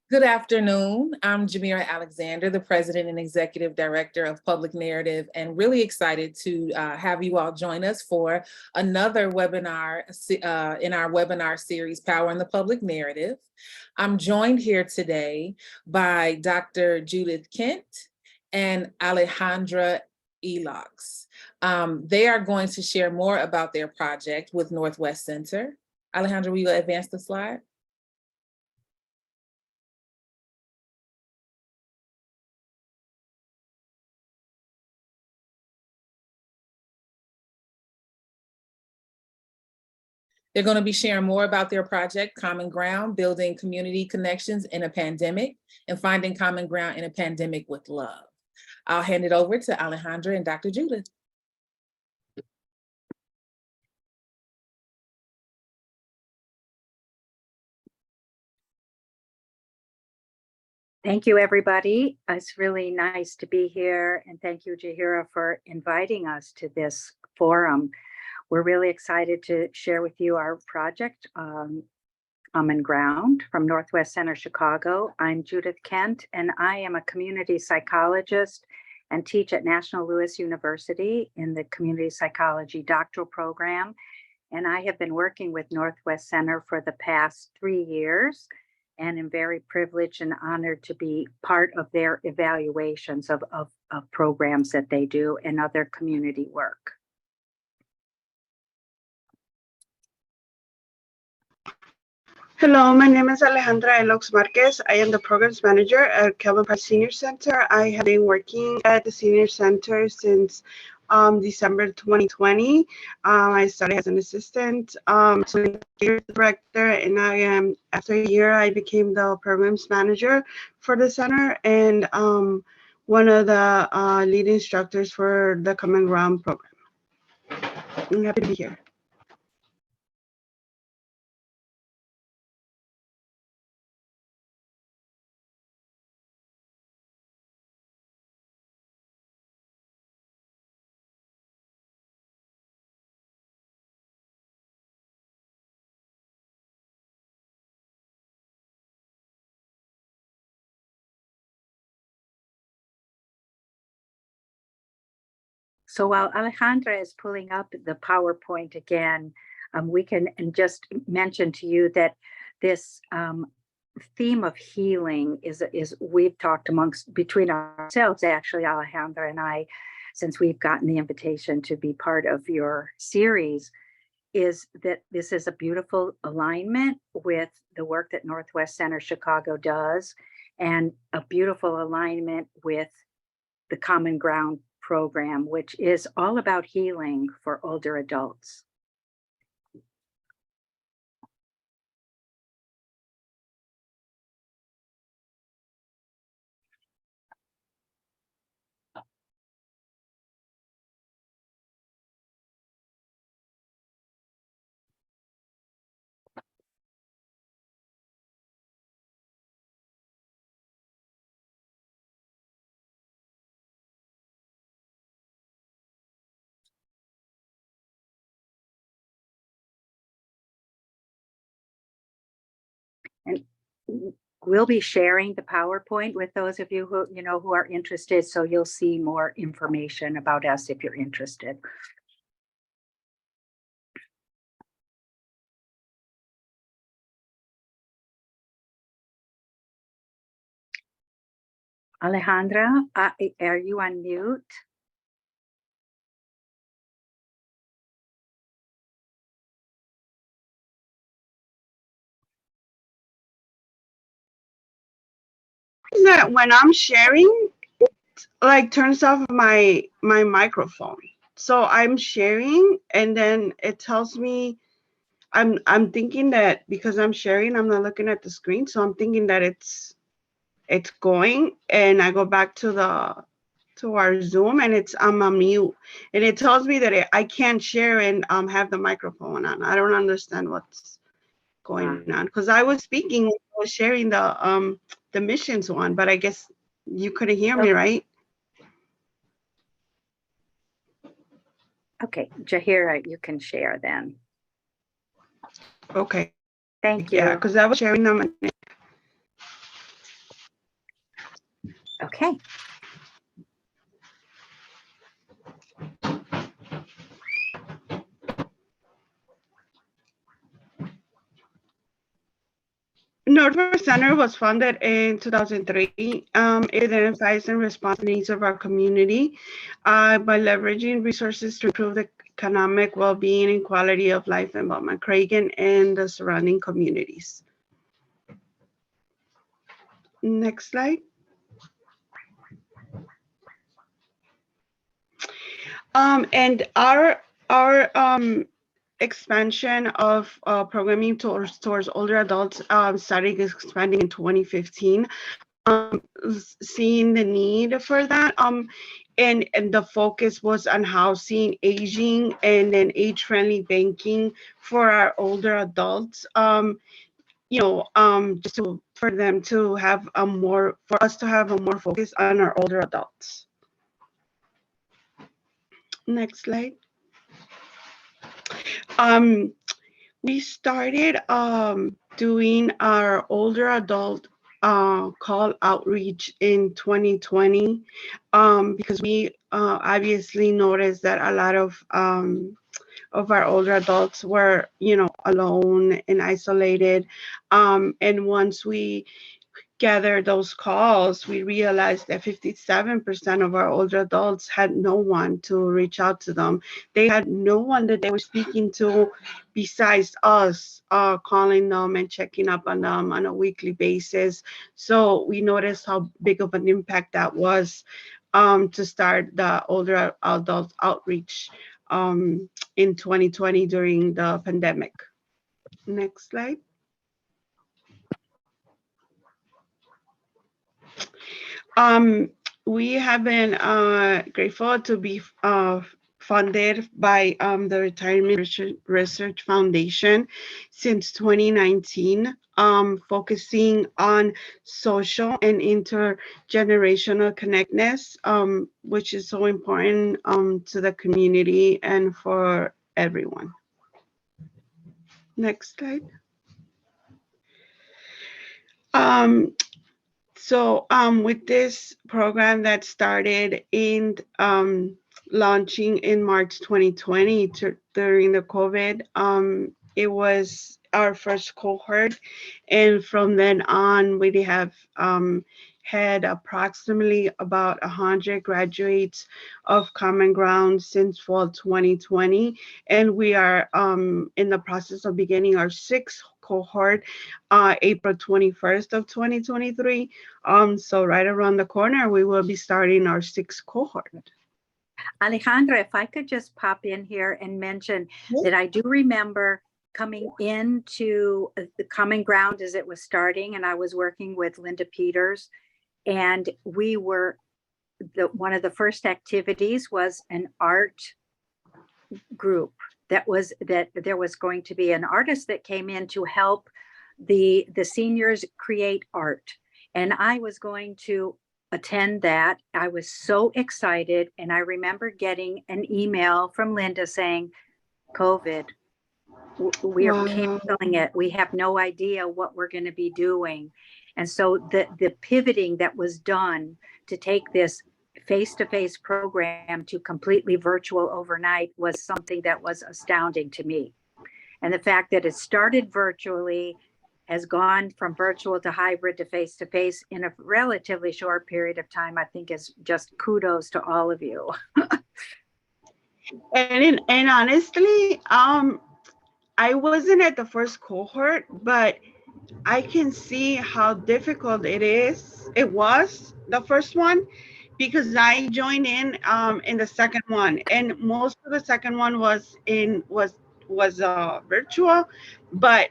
Good afternoon. I'm Jamira Alexander, the President and Executive Director of Public Narrative, and really excited to have you all join us for another webinar in our webinar series, Power in the Public Narrative. I'm joined here today by Dr. Judith Kent and Alejandra Elox. They are going to share more about their project with Northwest Center. Alejandra, will you advance the slide? They're going to be sharing more about their project, Common Ground, Building Community Connections in a Pandemic and Finding Common Ground in a Pandemic with Love. I'll hand it over to Alejandra and Dr. Judith. Thank you, everybody. It's really nice to be here. And thank you, Jahira, for inviting us to this forum. We're really excited to share with you our project, Common Ground, from Northwest Center, Chicago. I'm Judith Kent, and I am a community psychologist and teach at National Louis University in the Community Psychology Doctoral Program. And I have been working with Northwest Center for the past 3 years, and am very privileged and honored to be part of their evaluations of programs that they do and other community work. Hello, my name is Alejandra Elox Marquez. I am the Programs Manager at Kelvin Park Senior Center. I have been working at the Senior Center since December 2020. I started as an assistant, so director, and after a year, I became the Programs Manager for the center and one of the lead instructors for the Common Ground program. I'm happy to be here. So while Alejandra is pulling up the PowerPoint again, we can just mention to you that this theme of healing is we've talked between ourselves, actually, Alejandra and I, since we've gotten the invitation to be part of your series, is that this is a beautiful alignment with the work that Northwest Center Chicago does, and a beautiful alignment with the Common Ground program, which is all about healing for older adults. And we'll be sharing the PowerPoint with those of you who are interested, so you'll see more information about us if you're interested. Alejandra, are you on mute? That when I'm sharing, it like turns off my microphone. So I'm sharing, and then it tells me I'm thinking that because I'm sharing, I'm not looking at the screen, so I'm thinking that it's going, and I go back to our Zoom, and I'm on mute, and it tells me that I can't share and have the microphone on. I don't understand what's going on, because I was speaking, I was sharing the missions one, but I guess you couldn't hear me, right? Okay, Jahira, you can share then. Okay. Thank you. Yeah, because I was sharing them. Northwest Center was founded in 2003. It identifies and responds to the needs of our community by leveraging resources to improve the economic well-being and quality of life in Belmont Cragen and the surrounding communities. Next slide. And our expansion of programming towards older adults started expanding in 2015. Seeing the need for that, and the focus was on housing, aging, and then age-friendly banking for our older adults. Just for them to have for us to have a more focus on our older adults. Next slide. We started doing our older adult call outreach in 2020 because we obviously noticed that a lot of our older adults were, alone and isolated. And once we gather those calls, we realized that 57% of our older adults had no one to reach out to them. They had no one that they were speaking to besides us, calling them and checking up on them on a weekly basis. So we noticed how big of an impact that was to start the older adult outreach in 2020 during the pandemic. Next slide. We have been grateful to be funded by the Retirement Research Foundation since 2019, focusing on social and intergenerational connectedness, which is so important to the community and for everyone. Next slide. So with this program that started in launching in March 2020 during the COVID, it was our first cohort. And from then on, we have had approximately about 100 graduates of Common Ground since fall 2020. And we are in the process of beginning our sixth cohort, April 21st of 2023. So right around the corner, we will be starting our sixth cohort. Alejandra, if I could just pop in here and mention that I do remember coming into the Common Ground as it was starting, and I was working with Linda Peters, and we were, one of the first activities was an art group. That there was going to be an artist that came in to help the seniors create art. And I was going to attend that. I was so excited. And I remember getting an email from Linda saying, COVID, we are canceling it. We have no idea what we're going to be doing. And so the pivoting that was done to take this face-to-face program to completely virtual overnight was something that was astounding to me. And the fact that it started virtually, has gone from virtual to hybrid to face-to-face in a relatively short period of time, I think is just kudos to all of you. And honestly, I wasn't at the first cohort, but I can see how difficult it was, the first one, because I joined in the second one, and most of the second one was virtual, but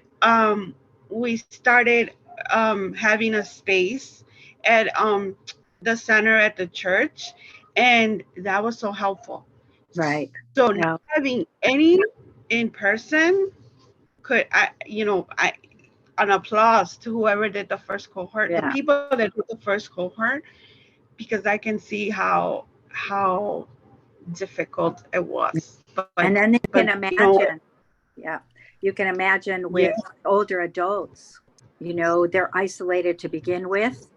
we started having a space at the center at the church, and that was so helpful. Right. So not having any in person an applause to whoever did the first cohort, the people that did the first cohort, because I can see how difficult it was. And then you can imagine, you can imagine with older adults, they're isolated to begin with.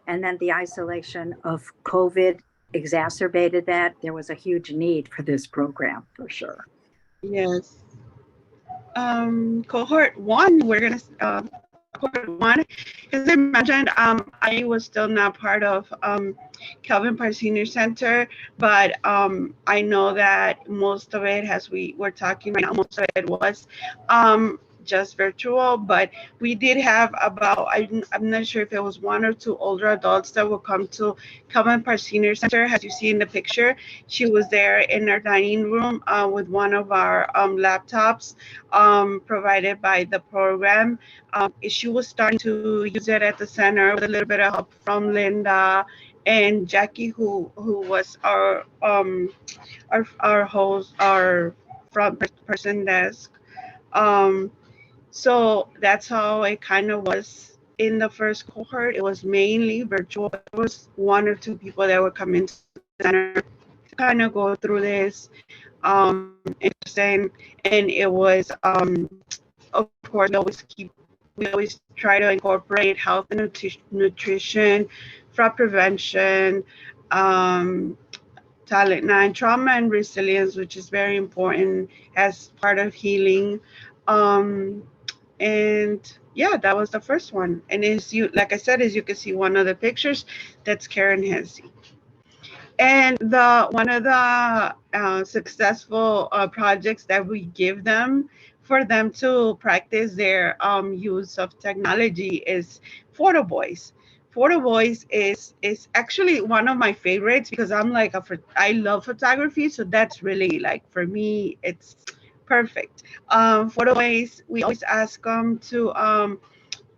And then the isolation of COVID exacerbated that. There was a huge need for this program, for sure. Yes. Cohort 1, we're going to cohort one. As I mentioned, I was still not part of Calvin Park Senior Center, but I know that most of it, as we were talking right now, most of it was just virtual, but we did have about, I'm not sure if it was 1 or 2 older adults that would come to Calvin Park Senior Center. As you see in the picture, she was there in our dining room with one of our laptops provided by the program. She was starting to use it at the center with a little bit of help from Linda and Jackie, who was our host, our front person desk. So that's how it kind of was in the first cohort. It was mainly virtual. There was 1 or 2 people that would come into the center to kind of go through this. Interesting. And it was, of course, we always try to incorporate health and nutrition, fraud prevention, talent 9, trauma and resilience, which is very important as part of healing. And yeah, that was the first one. And as you, like I said, as you can see, one of the pictures, that's Karen Hesse. And one of the successful projects that we give them for them to practice their use of technology is Photo Boys. Photo Boys is actually one of my favorites because I'm like I love photography, so that's really like for me it's perfect. Photo Boys, we always ask them to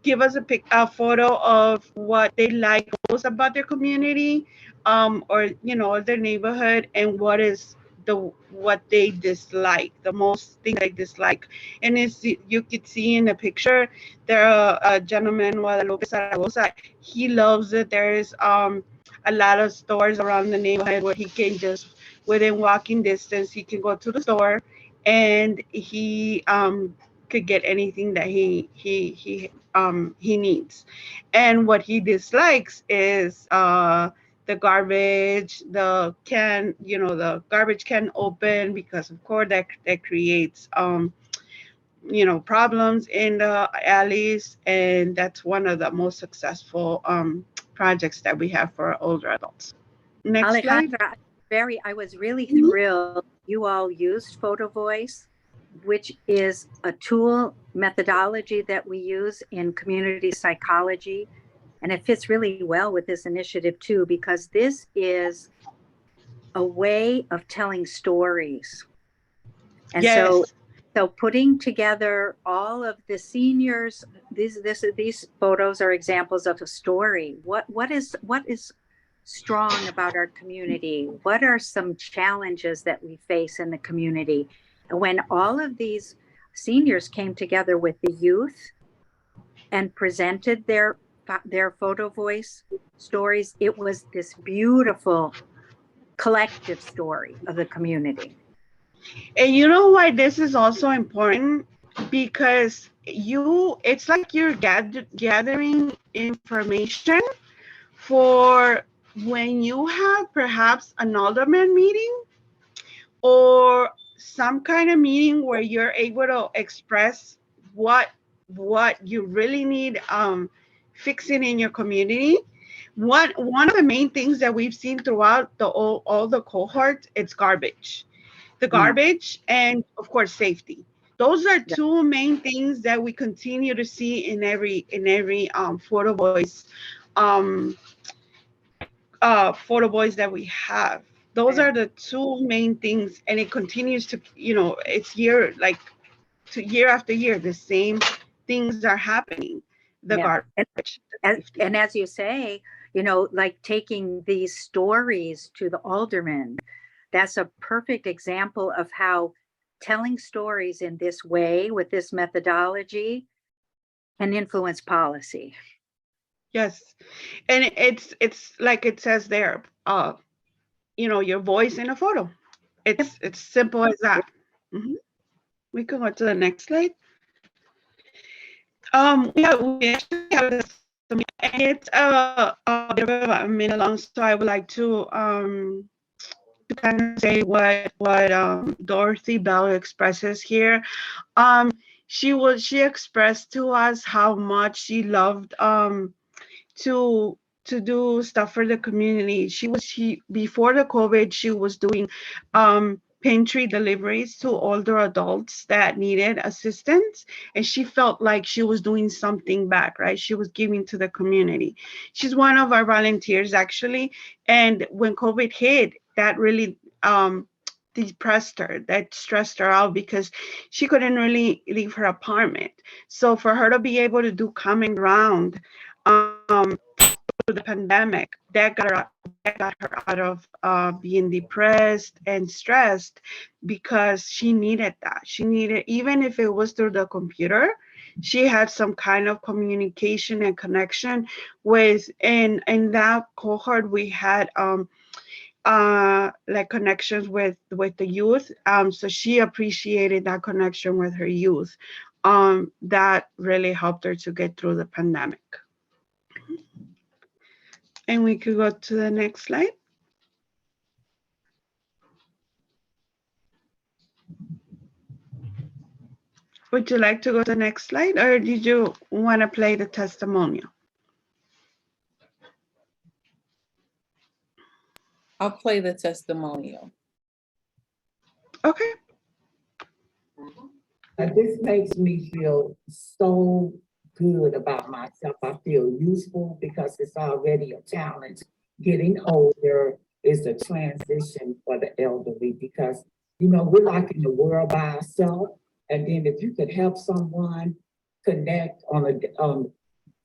give us a photo of what they like most about their community, or their neighborhood, and what they dislike, the most thing they dislike. And as you could see in the picture, there a gentleman, Guadalupe Zaragoza. He loves it. There's a lot of stores around the neighborhood where he can just within walking distance, he can go to the store and he could get anything that he needs. And what he dislikes is the garbage, the garbage can open, because of course that creates problems in the alleys. And that's one of the most successful projects that we have for older adults. Next slide. Alejandra, I was really thrilled you all used Photo Voice, which is a tool methodology that we use in community psychology. And it fits really well with this initiative too, because this is a way of telling stories. And Yes. so putting together all of the seniors, these photos are examples of a story. What is strong about our community? What are some challenges that we face in the community? And when all of these seniors came together with the youth and presented their Photo Voice stories, it was this beautiful collective story of the community. And you know why this is also important? Because it's like you're gathering information for when you have perhaps an alderman meeting or some kind of meeting where you're able to express what you really need fixing in your community. One of the main things that we've seen throughout all the cohorts, it's garbage. The garbage and of course safety. Those are 2 main things that we continue to see in every Photo Voice Photo Voice that we have. Those are the 2 main things, and it continues to, it's year after year, the same things are happening. The garbage. And as you say, like taking these stories to the aldermen, that's a perfect example of how telling stories in this way with this methodology can influence policy. Yes. And it's like it says there, your voice in a photo. It's simple as that. Mm-hmm. We can go to the next slide. We actually have this, and it's a bit of a minute long, so I would like to kind of say what Dorothy Bell expresses here. she expressed to us how much she loved to do stuff for the community. She before the COVID, she was doing pantry deliveries to older adults that needed assistance, and she felt like she was doing something back, right? She was giving to the community. She's one of our volunteers actually, and when COVID hit, that really depressed her, that stressed her out because she couldn't really leave her apartment. So for her to be able to do common ground through the pandemic, that got her out of being depressed and stressed, because she needed that. She needed, even if it was through the computer, she had some kind of communication and connection with. And in that cohort, we had like connections with the youth. So she appreciated that connection with her youth. That really helped her to get through the pandemic. And we could go to the next slide. Would you like to go to the next slide, or did you want to play the testimonial? I'll play the testimonial. Okay. This makes me feel so good about myself. I feel useful because it's already a challenge. Getting older is a transition for the elderly because, you know, we're like in the world by ourselves. And then if you could help someone connect on a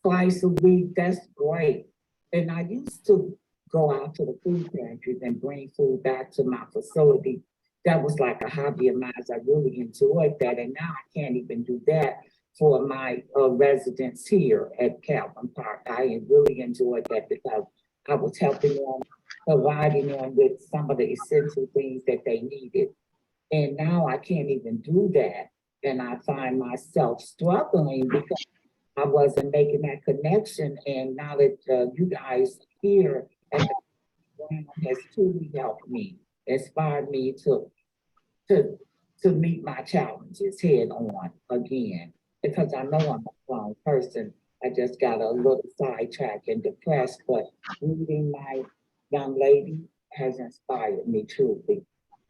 twice a week, that's great. And I used to go out to the food pantries and bring food back to my facility. That was like a hobby of mine. I really enjoyed that. And now I can't even do that for my residents here at Calvin Park. I really enjoyed that because I was helping them, providing them with some of the essential things that they needed. And now I can't even do that. And I find myself struggling because I wasn't making that connection. And now that you guys here at the ground has truly helped me, inspired me to meet my challenges head on again. Because I know I'm a strong person. I just got a little sidetracked and depressed, but reading my young lady has inspired me truly.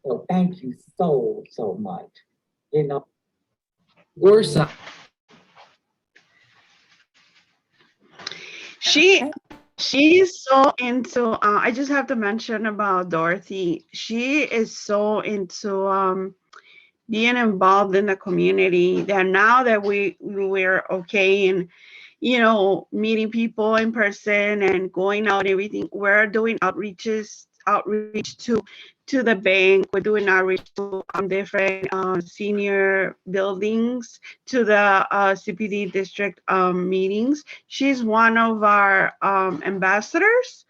So thank you so much. You know, She's so into I just have to mention about Dorothy. She is so into being involved in the community, that now that we're okay and, you know, meeting people in person and going out and everything, we're doing outreach to the bank. We're doing outreach to different senior buildings, to the CPD district meetings. She's one of our ambassadors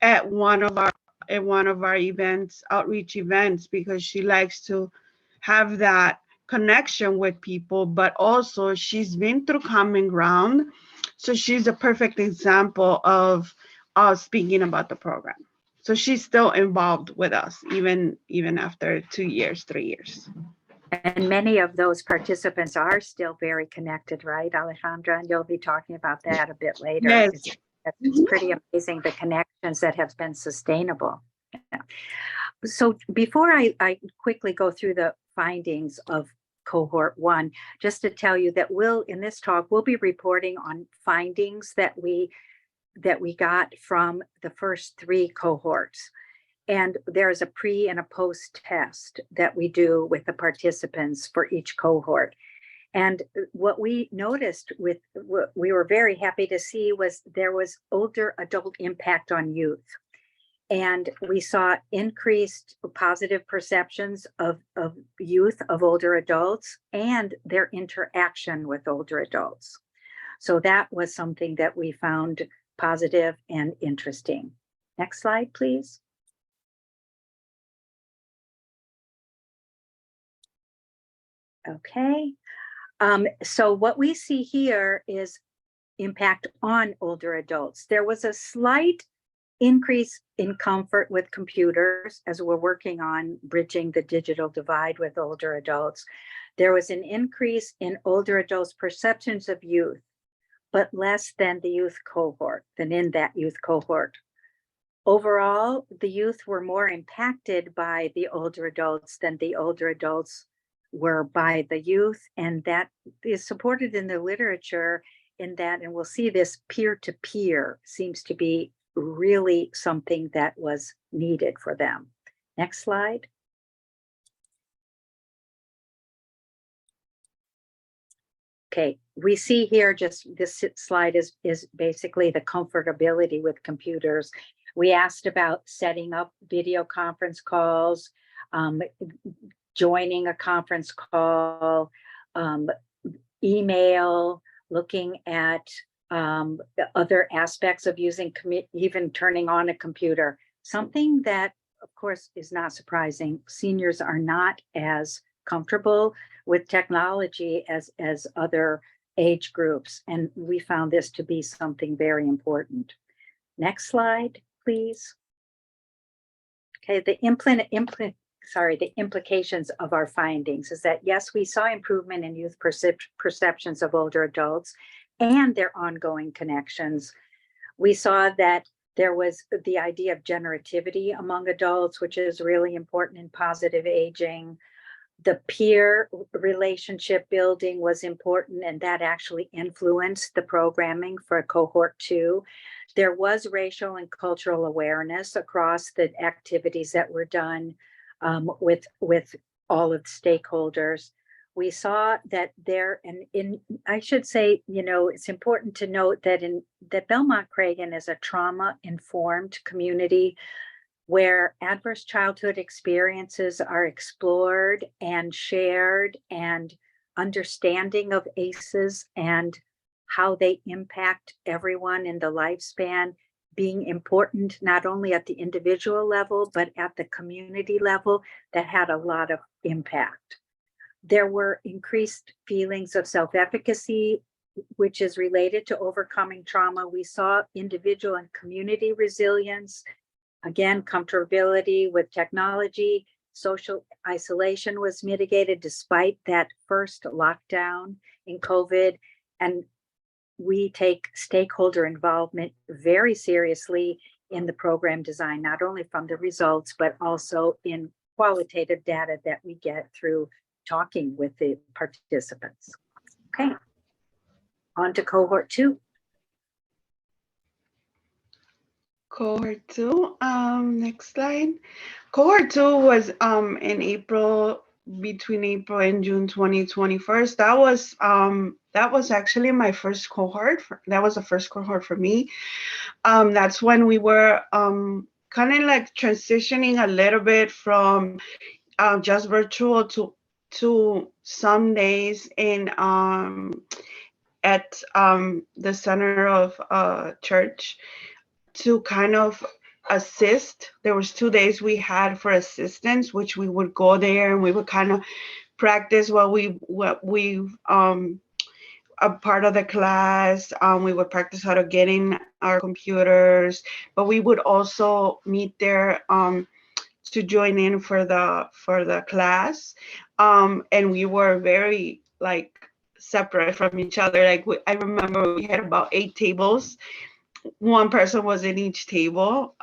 at one of our events, outreach events, because she likes to have that connection with people, but also she's been through common ground. So she's a perfect example of speaking about the program. So she's still involved with us, even after 2 years, 3 years. And many of those participants are still very connected, right, Alejandra? And you'll be talking about that a bit later. Yes. It's pretty amazing, the connections that have been sustainable. Yeah. So before I quickly go through the findings of Cohort 1, just to tell you that in this talk, we'll be reporting on findings that we got from the first 3 cohorts. And there's a pre and a post test that we do with the participants for each cohort. And what we noticed, what we were very happy to see, was there was older adult impact on youth. And we saw increased positive perceptions of youth, of older adults, and their interaction with older adults. So that was something that we found positive and interesting. Next slide, please. Okay. So what we see here is impact on older adults. There was a slight increase in comfort with computers as we're working on bridging the digital divide with older adults. There was an increase in older adults' perceptions of youth, but less than the youth cohort, than in that youth cohort. Overall, the youth were more impacted by the older adults than the older adults were by the youth. And that is supported in the literature in that, and we'll see this peer-to-peer seems to be really something that was needed for them. Next slide. Okay, we see here just this slide is basically the comfortability with computers. We asked about setting up video conference calls, joining a conference call, email, looking at other aspects of using, even turning on a computer. Something that, of course, is not surprising. Seniors are not as comfortable with technology as other age groups. And we found this to be something very important. Next slide, please. Okay, the implications of our findings is that, yes, we saw improvement in youth perceptions of older adults and their ongoing connections. We saw that there was the idea of generativity among adults, which is really important in positive aging. The peer relationship building was important, and that actually influenced the programming for Cohort 2. There was racial and cultural awareness across the activities that were done with all of the stakeholders. We saw that there, and I should say, you know, it's important to note that that Belmont-Cragen is a trauma-informed community where adverse childhood experiences are explored and shared, and understanding of ACEs and how they impact everyone in the lifespan being important, not only at the individual level, but at the community level, that had a lot of impact. There were increased feelings of self-efficacy, which is related to overcoming trauma. We saw individual and community resilience. Again, comfortability with technology. Social isolation was mitigated despite that first lockdown in COVID. And we take stakeholder involvement very seriously in the program design, not only from the results, but also in qualitative data that we get through talking with the participants. Okay, on to Cohort 2. Cohort 2, next slide. Cohort 2 was in April, between April and June 2021. That was actually my first cohort. That was the first cohort for me. That's when we were kind of like transitioning a little bit from just virtual to some days in at the center of church to kind of assist. There was 2 days we had for assistance, which we would go there and we would kind of practice what we a part of the class. We would practice how to get in our computers, but we would also meet there to join in for the class. And we were very like separate from each other. Like I remember we had about 8 tables. One person was in each table,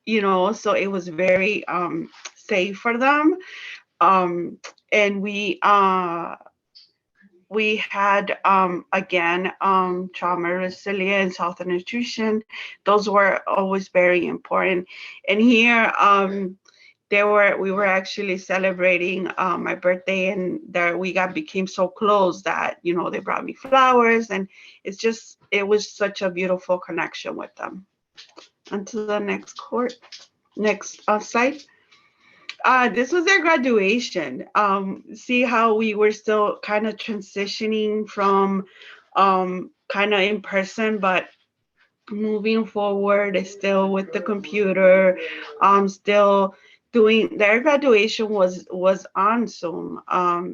you know, so it was very safe for them. And we had, again, trauma resilience, health and nutrition. Those were always very important. And here, we were actually celebrating my birthday, and there became so close that, you know, they brought me flowers, and it was such a beautiful connection with them. On to the next slide. This was their graduation. See how we were still kind of transitioning from kind of in person, but moving forward still with the computer, still doing their graduation was on Zoom,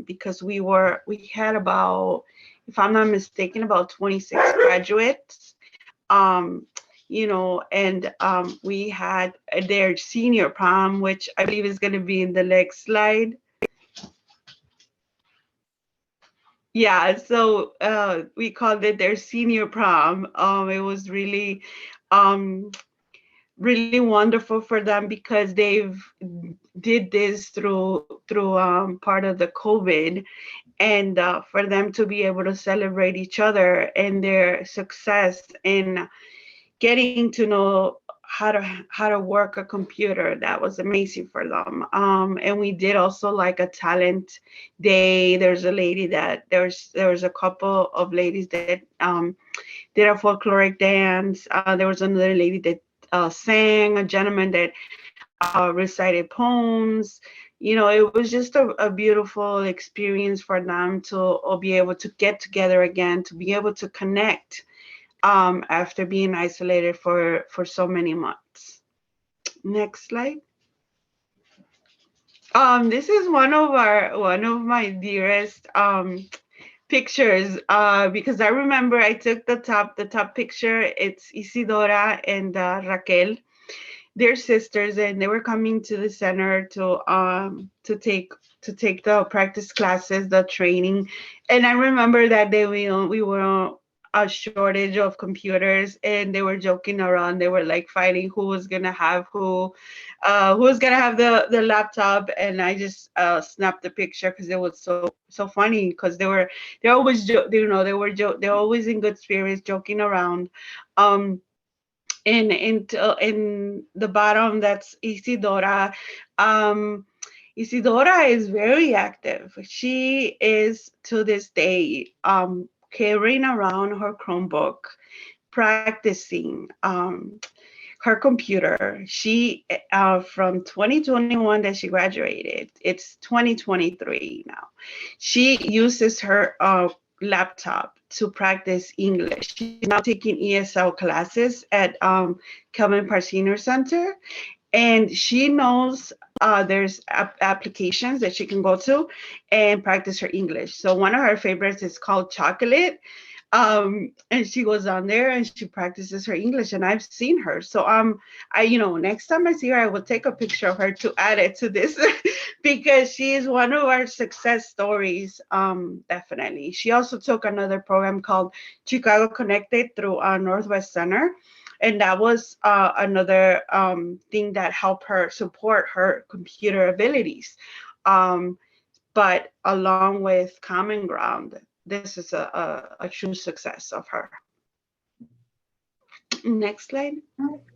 because we had about, if I'm not mistaken, about 26 graduates, you know, and we had their senior prom, which I believe is going to be in the next slide. Yeah, so we called it their senior prom. It was um, really wonderful for them because they've did this through part of the COVID, and for them to be able to celebrate each other and their success in getting to know how to work a computer. That was amazing for them. And we did also like a talent day. There's a lady that there was a couple of ladies that did a folkloric dance. There was another lady that sang, a gentleman that recited poems. You know, it was just a beautiful experience for them to be able to get together again, to be able to connect after being isolated for so many months. Next slide. This is one of my dearest pictures because I remember I took the top picture. It's Isidora and Raquel. They're sisters, and they were coming to the center to take the practice classes, the training. And I remember that day we were on a shortage of computers, and they were joking around. They were like fighting who was gonna have who was gonna have the laptop. And I just snapped the picture because it was so funny because they're always they're always in good spirits, joking around. In the bottom, that's Isidora. um Isidora is very active. She is to this day carrying around her Chromebook, practicing her computer. She from 2021 that she graduated, it's 2023 now. She uses her laptop to practice English. She's now taking ESL classes at Kelvin Park Senior Center, and she knows there's applications that she can go to and practice her English. So one of her favorites is called Chocolate. And she goes on there and she practices her English, and I've seen her. So next time I see her, I will take a picture of her to add it to this because she is one of our success stories. Definitely. She also took another program called Chicago Connected through Northwest Center, and that was another thing that helped her support her computer abilities. But along with Common Ground, this is a true success of her. Next slide.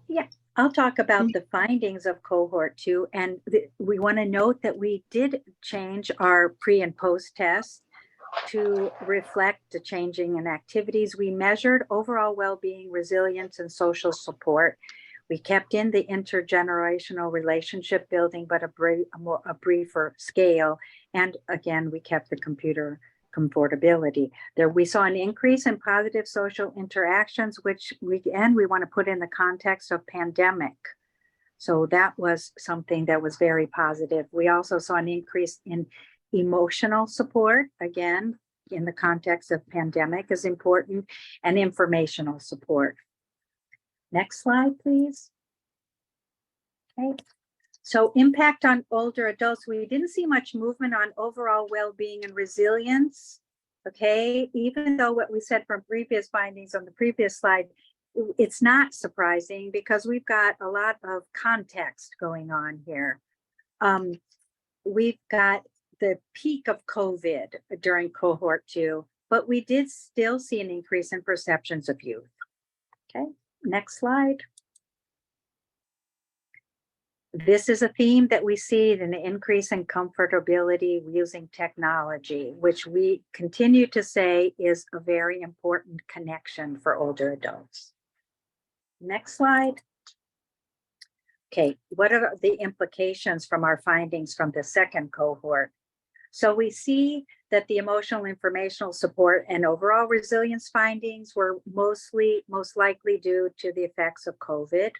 Yeah, I'll talk about the findings of Cohort 2. And we want to note that we did change our pre and post tests to reflect the changing in activities. We measured overall well-being, resilience, and social support. We kept in the intergenerational relationship building, but a briefer scale. And again, we kept the computer comfortability. There, we saw an increase in positive social interactions, which we want to put in the context of pandemic. So that was something that was very positive. We also saw an increase in emotional support, again, in the context of pandemic is important, and informational support. Next slide, please. Okay. So impact on older adults, we didn't see much movement on overall well-being and resilience. Okay, even though what we said from previous findings on the previous slide, it's not surprising because we've got a lot of context going on here. We've got the peak of COVID during Cohort 2, but we did still see an increase in perceptions of youth. Okay, next slide. This is a theme that we see in the increase in comfortability using technology, which we continue to say is a very important connection for older adults. Next slide. Okay, what are the implications from our findings from the second cohort? So we see that the emotional, informational support and overall resilience findings were most likely due to the effects of COVID.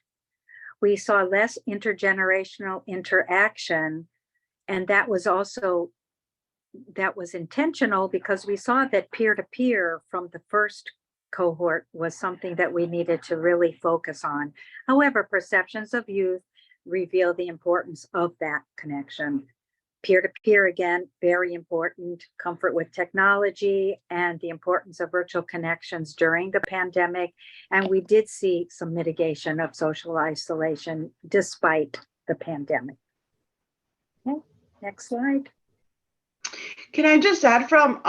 We saw less intergenerational interaction, and that was intentional because we saw that peer-to-peer from the first cohort was something that we needed to really focus on. However, perceptions of youth reveal the importance of that connection. Peer-to-peer, again, very important. Comfort with technology and the importance of virtual connections during the pandemic. And we did see some mitigation of social isolation despite the pandemic. Okay, next slide. Can I just add from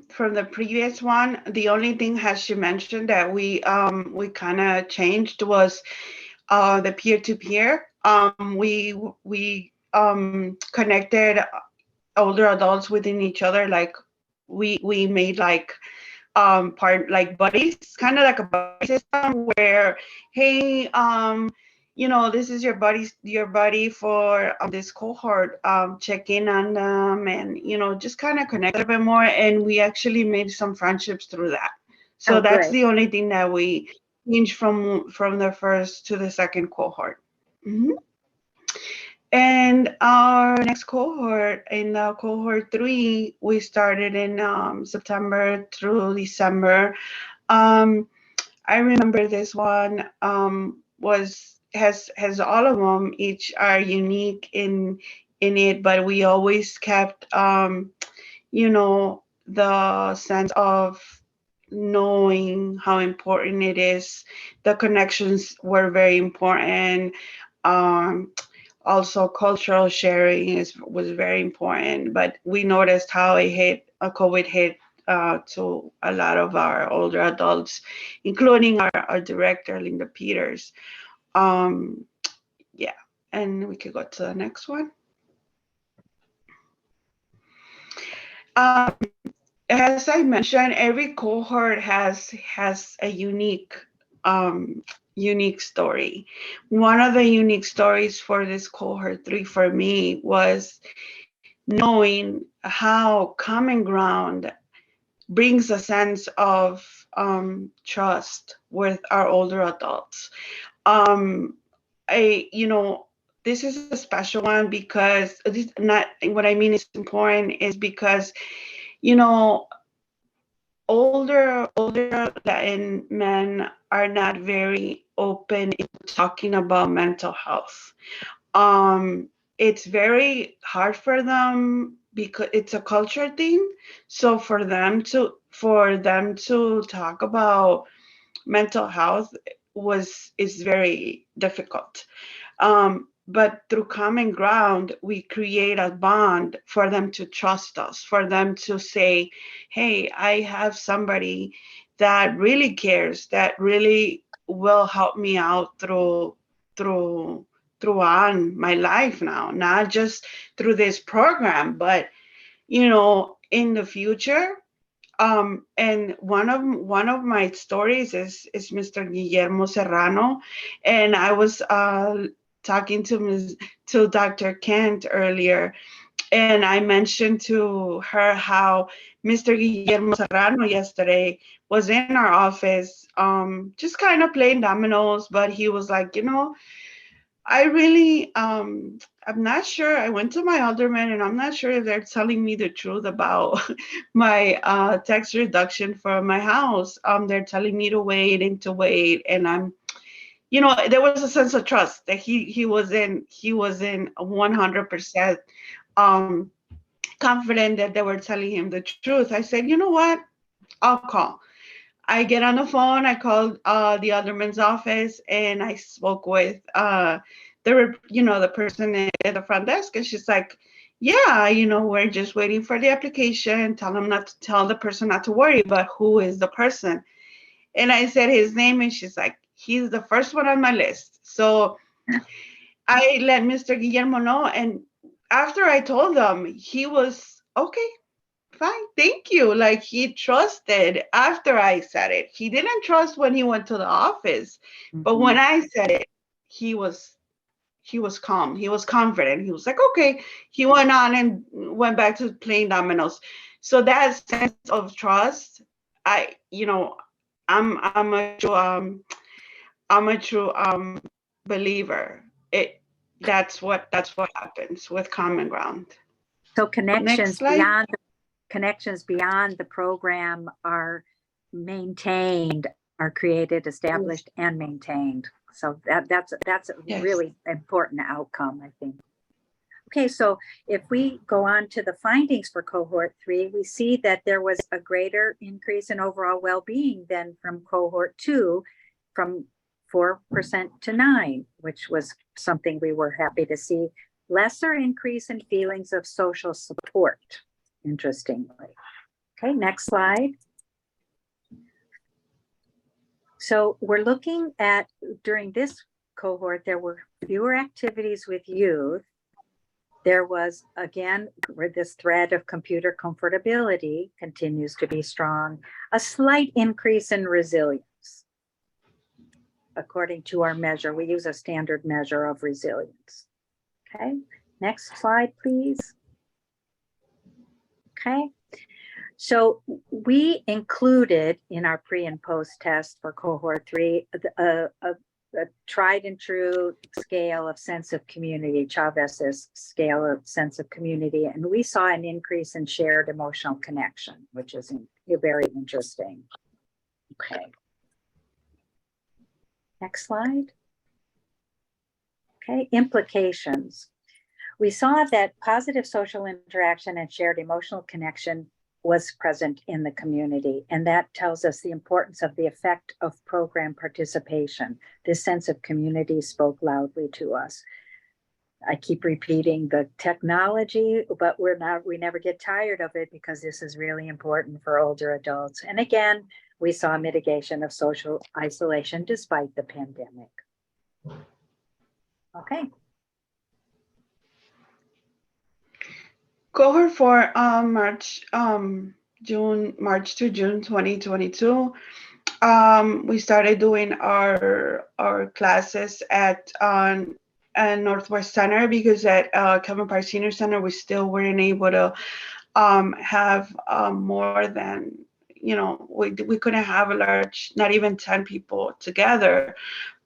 the previous one, the only thing has she mentioned that we kind of changed was the peer-to-peer. We connected older adults within each other, like we made like part like buddies, kind of like a buddy system where, hey, this is your buddy for this cohort, check in on them, and just kind of connect a bit more, and we actually made some friendships through that. So that's great. the only thing that we changed from the first to the second cohort. Mhm. And our next cohort, in cohort 3, we started in September through December. I remember this one has all of them. Each are unique in it, but we always kept the sense of knowing how important it is. The connections were very important. Also, cultural sharing was very important, but we noticed how COVID hit to a lot of our older adults, including our director, Linda Peters. Yeah, and we could go to the next one. As I mentioned, every cohort has a unique story. One of the unique stories for this cohort 3 for me was knowing how Common Ground brings a sense of trust with our older adults. This is a special one because this not what I mean is important is because older Latin men are not very open in talking about mental health. It's very hard for them because it's a culture thing. So for them to talk about mental health is very difficult. But through Common Ground, we create a bond for them to trust us, for them to say, hey, I have somebody that really cares, that really will help me out through on my life now, not just through this program, but in the future. And one of my stories is Mr. Guillermo Serrano, and I was talking to Dr. Kent earlier, and I mentioned to her how Mr. Guillermo Serrano yesterday was in our office, just kind of playing dominoes, but he was like, I really, I'm not sure. I went to my alderman and I'm not sure if they're telling me the truth about my tax reduction for my house. They're telling me to wait. And I'm, there was a sense of trust that he was in 100% confident that they were telling him the truth. I said, you know what? I'll call. I get on the phone, I called the alderman's office, and I spoke with the person at the front desk, and she's like, yeah, we're just waiting for the application. Tell the person not to worry, but who is the person? And I said his name, and she's like, he's the first one on my list. So I let Mr. Guillermo know, and after I told him, he was okay. Fine, thank you. Like, he trusted after I said it. He didn't trust when he went to the office, but when I said it, he was calm. He was confident. He was like, okay. He went on and went back to playing dominoes. So that sense of trust, I'm a true believer. That's what happens with Common Ground. So connections beyond the program are maintained, are created, established, and maintained. So that's a Yes. really important outcome, I think. Okay, so if we go on to the findings for cohort 3, we see that there was a greater increase in overall well-being than from cohort 2, from 4% to 9%, which was something we were happy to see. Lesser increase in feelings of social support, interestingly. Okay, next slide. So we're looking at, during this cohort, there were fewer activities with youth. There was, again, where this thread of computer comfortability continues to be strong, a slight increase in resilience. According to our measure, we use a standard measure of resilience. Okay, next slide, please. Okay, so we included in our pre and post test for cohort 3 a tried and true scale of sense of community, Chavez's scale of sense of community, and we saw an increase in shared emotional connection, which is very interesting. Okay. Next slide. Okay, implications. We saw that positive social interaction and shared emotional connection was present in the community. And that tells us the importance of the effect of program participation. This sense of community spoke loudly to us. I keep repeating the technology, but we never get tired of it because this is really important for older adults. And again, we saw mitigation of social isolation despite the pandemic. Okay. Cohort 4, March to June 2022. We started doing our classes at Northwest Center, because at Kevin Park Senior Center we still weren't able to have more than, we couldn't have a large, not even 10 people together.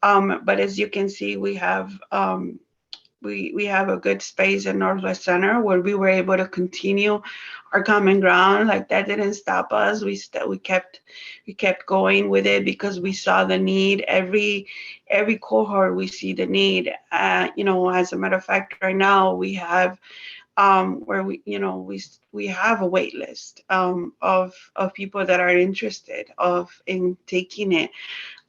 But as you can see, we have we have a good space at Northwest Center where we were able to continue our common ground. Like, that didn't stop us. We kept going with it because we saw the need. Every cohort we see the need. As a matter of fact, right now we have where we have a wait list of people that are interested in taking it.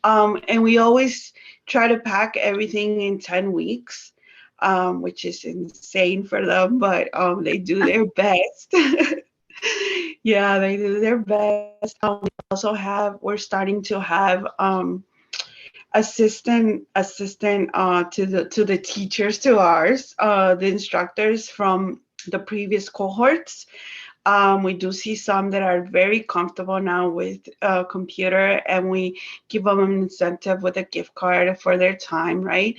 And we always try to pack everything in 10 weeks. Which is insane for them, but they do their best. Yeah, they do their best. We're starting to have assistant to the teachers, to ours, the instructors from the previous cohorts. We do see some that are very comfortable now with computer, and we give them an incentive with a gift card for their time, right?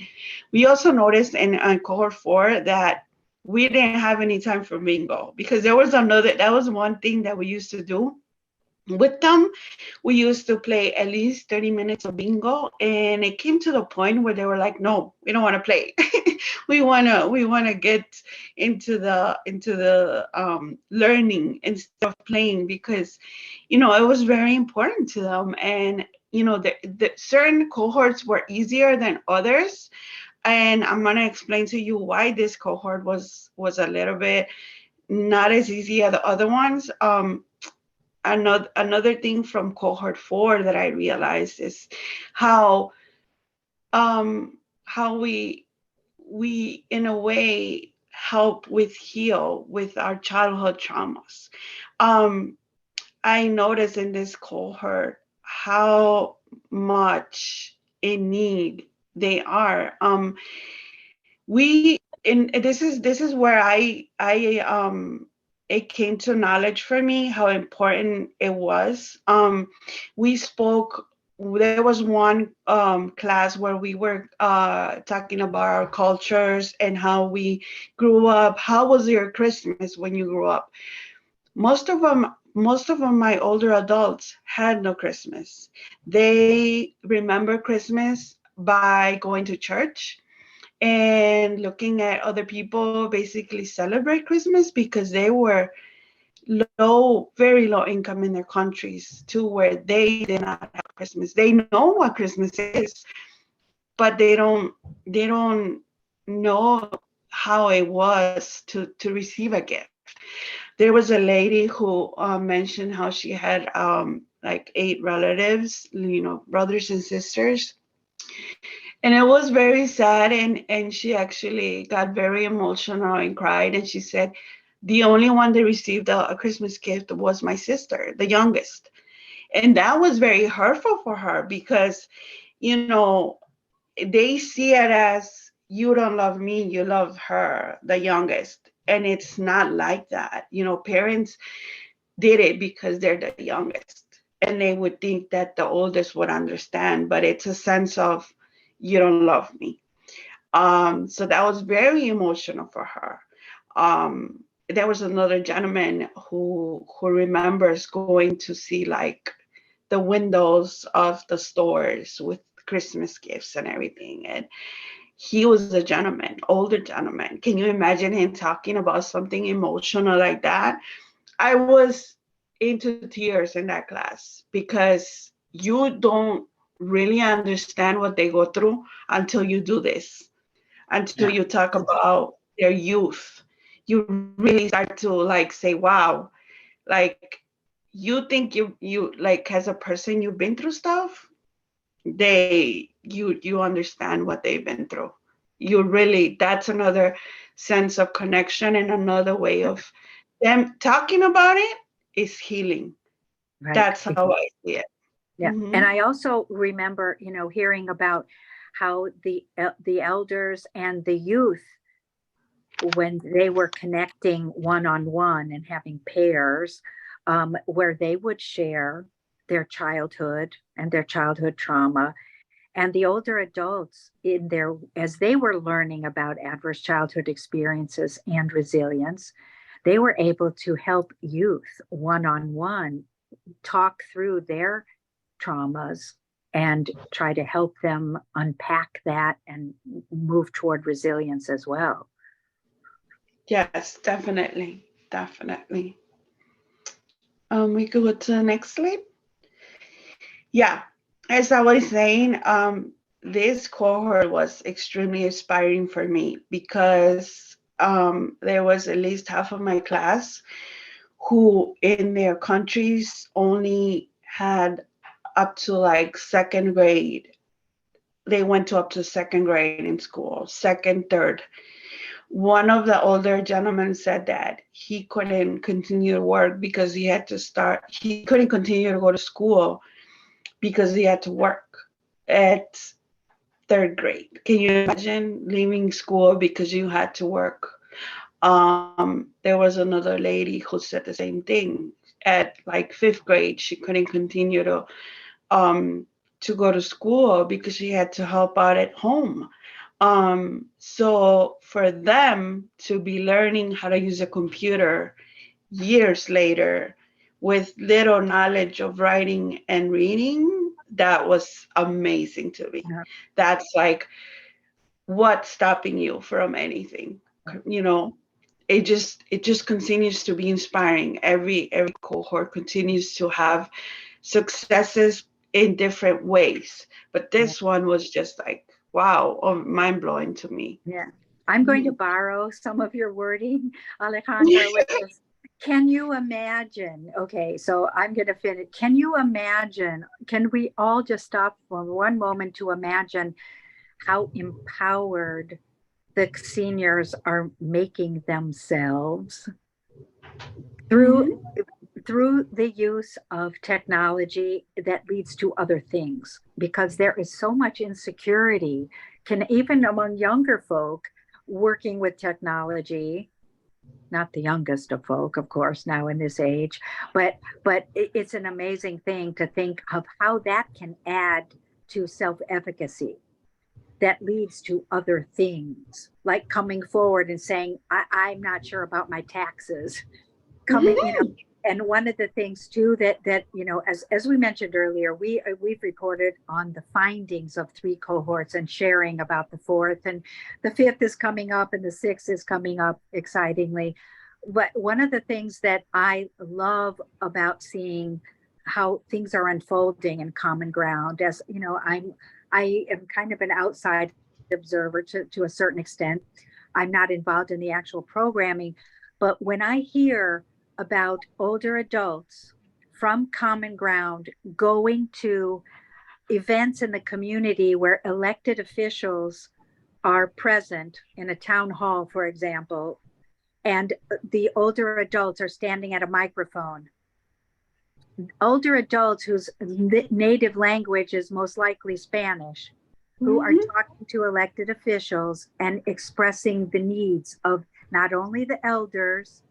We also noticed in cohort 4 that we didn't have any time for bingo, because that was one thing that we used to do with them. We used to play at least 30 minutes of bingo, and it came to the point where they were like, no, we don't want to play. we want to get into the learning instead of playing, because it was very important to them. And the certain cohorts were easier than others, and I'm going to explain to you why this cohort was a little bit not as easy as the other ones. Another thing from cohort 4 that I realized is how we in a way help heal with our childhood traumas. I noticed in this cohort how much in need they are. This is where it came to knowledge for me how important it was. There was one class where we were talking about our cultures and how we grew up. How was your Christmas when you grew up? Most of them, my older adults had no Christmas. They remember Christmas by going to church and looking at other people basically celebrate Christmas, because they were very low income in their countries too, where they did not have Christmas. They know what Christmas is, but they don't know how it was to receive a gift. There was a lady who mentioned how she had like 8 relatives, brothers and sisters. And it was very sad, and she actually got very emotional and cried. And she said, the only one that received a Christmas gift was my sister, the youngest. And that was very hurtful for her because, they see it as you don't love me, you love her, the youngest. And it's not like that. Parents did it because they're the youngest. And they would think that the oldest would understand, but it's a sense of you don't love me. So that was very emotional for her. There was another gentleman who remembers going to see like the windows of the stores with Christmas gifts and everything. And he was a gentleman, older gentleman. Can you imagine him talking about something emotional like that? I was into tears in that class because you don't really understand what they go through until you do this, until Yeah. you talk about their youth. You really start to like say, wow, like you think you like as a person you've been through stuff, you understand what they've been through. You really, that's another sense of connection, and another way of them talking about it is healing. Right. That's how I see it. Yeah. And I also remember, hearing about how the elders and the youth, when they were connecting one-on-one and having pairs, where they would share their childhood and their childhood trauma. And the older adults as they were learning about adverse childhood experiences and resilience, they were able to help youth one-on-one talk through their traumas and try to help them unpack that and move toward resilience as well. Yes, definitely. Definitely. We could go to the next slide. Yeah, as I was saying, this cohort was extremely inspiring for me because there was at least half of my class who in their countries only had up to like second grade. They went to up to second grade in school, second, third. One of the older gentlemen said that he couldn't continue to work because he couldn't continue to go to school because he had to work at third grade. Can you imagine leaving school because you had to work? There was another lady who said the same thing. At like fifth grade, she couldn't continue to go to school because she had to help out at home. So for them to be learning how to use a computer years later with little knowledge of writing and reading, that was amazing to me. Yeah. That's like what's stopping you from anything, you know. It just continues to be inspiring. Every cohort continues to have successes in different ways, but this one was just like wow, mind blowing to me. Yeah. I'm going to borrow some of your wording, Alejandra, with this. Can you imagine? Okay, so I'm going to finish. Can you imagine? Can we all just stop for one moment to imagine how empowered the seniors are making themselves through the use of technology that leads to other things? Because there is so much insecurity, even among younger folk working with technology, not the youngest of folk, of course, now in this age, but it's an amazing thing to think of how that can add to self-efficacy that leads to other things, like coming forward and saying, I'm not sure about my taxes, coming, and one of the things too that as we mentioned earlier, we've reported on the findings of 3 cohorts and sharing about the 4th, and the 5th is coming up and the 6th is coming up excitingly. But one of the things that I love about seeing how things are unfolding in Common Ground, as I am kind of an outside observer to a certain extent. I'm not involved in the actual programming, but when I hear about older adults from Common Ground going to events in the community where elected officials are present in a town hall, for example, and the older adults are standing at a microphone. Older adults whose native language is most likely Spanish, who are talking to elected officials and expressing the needs of not only the elders,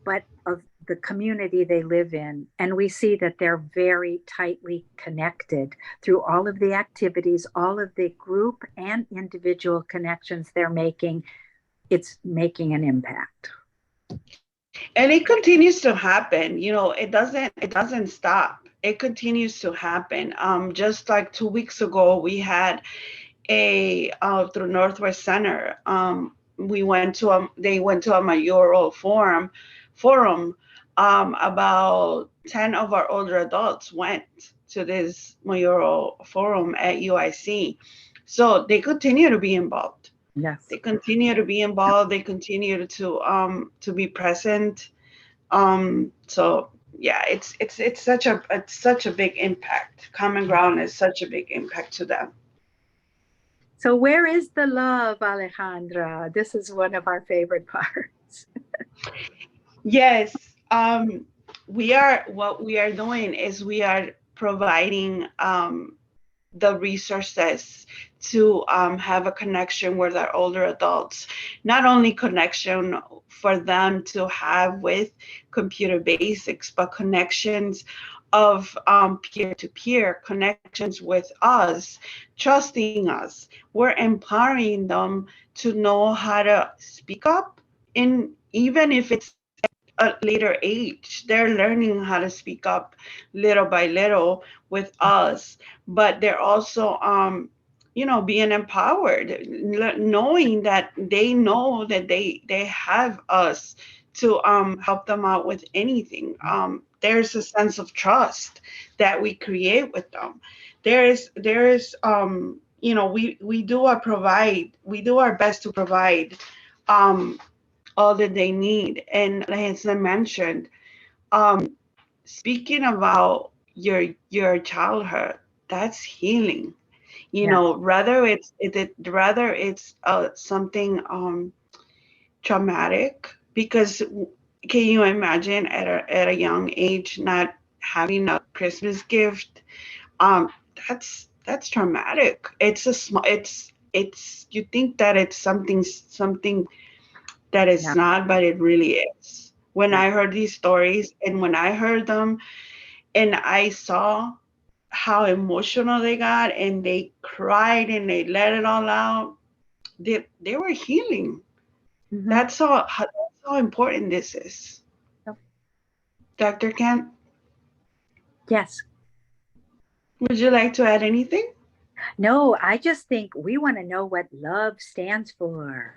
but of the community they live in. And we see that they're very tightly connected through all of the activities, all of the group and individual connections they're making. It's making an impact. And it continues to happen. It doesn't stop. It continues to happen. Just like 2 weeks ago, we had through Northwest Center. They went to a mayoral forum. About 10 of our older adults went to this mayoral forum at UIC. So they continue to be involved. Yes. They continue to be involved. They continue to be present. So yeah, it's such a big impact. Common Ground is such a big impact to them. So where is the love, Alejandra? This is one of our favorite parts. Yes. What we are doing is we are providing the resources to have a connection with our older adults. Not only connection for them to have with computer basics, but connections of peer-to-peer connections with us, trusting us. We're empowering them to know how to speak up, even if it's a later age, they're learning how to speak up little by little with us, but they're also being empowered, knowing that they know that they have us to help them out with anything. There's a sense of trust that we create with them. We do our best to provide all that they need. And as I mentioned, speaking about your childhood, that's healing. Rather it's something traumatic, because can you imagine at a young age not having a Christmas gift? That's traumatic. It's you think that it's something that it's not, but it really is. When I heard these stories, and when I heard them and I saw how emotional they got, and they cried and they let it all out, they were healing. Mm-hmm. That's how important this is. Yep. Dr. Kent? Yes. Would you like to add anything? No, I just think we want to know what love stands for.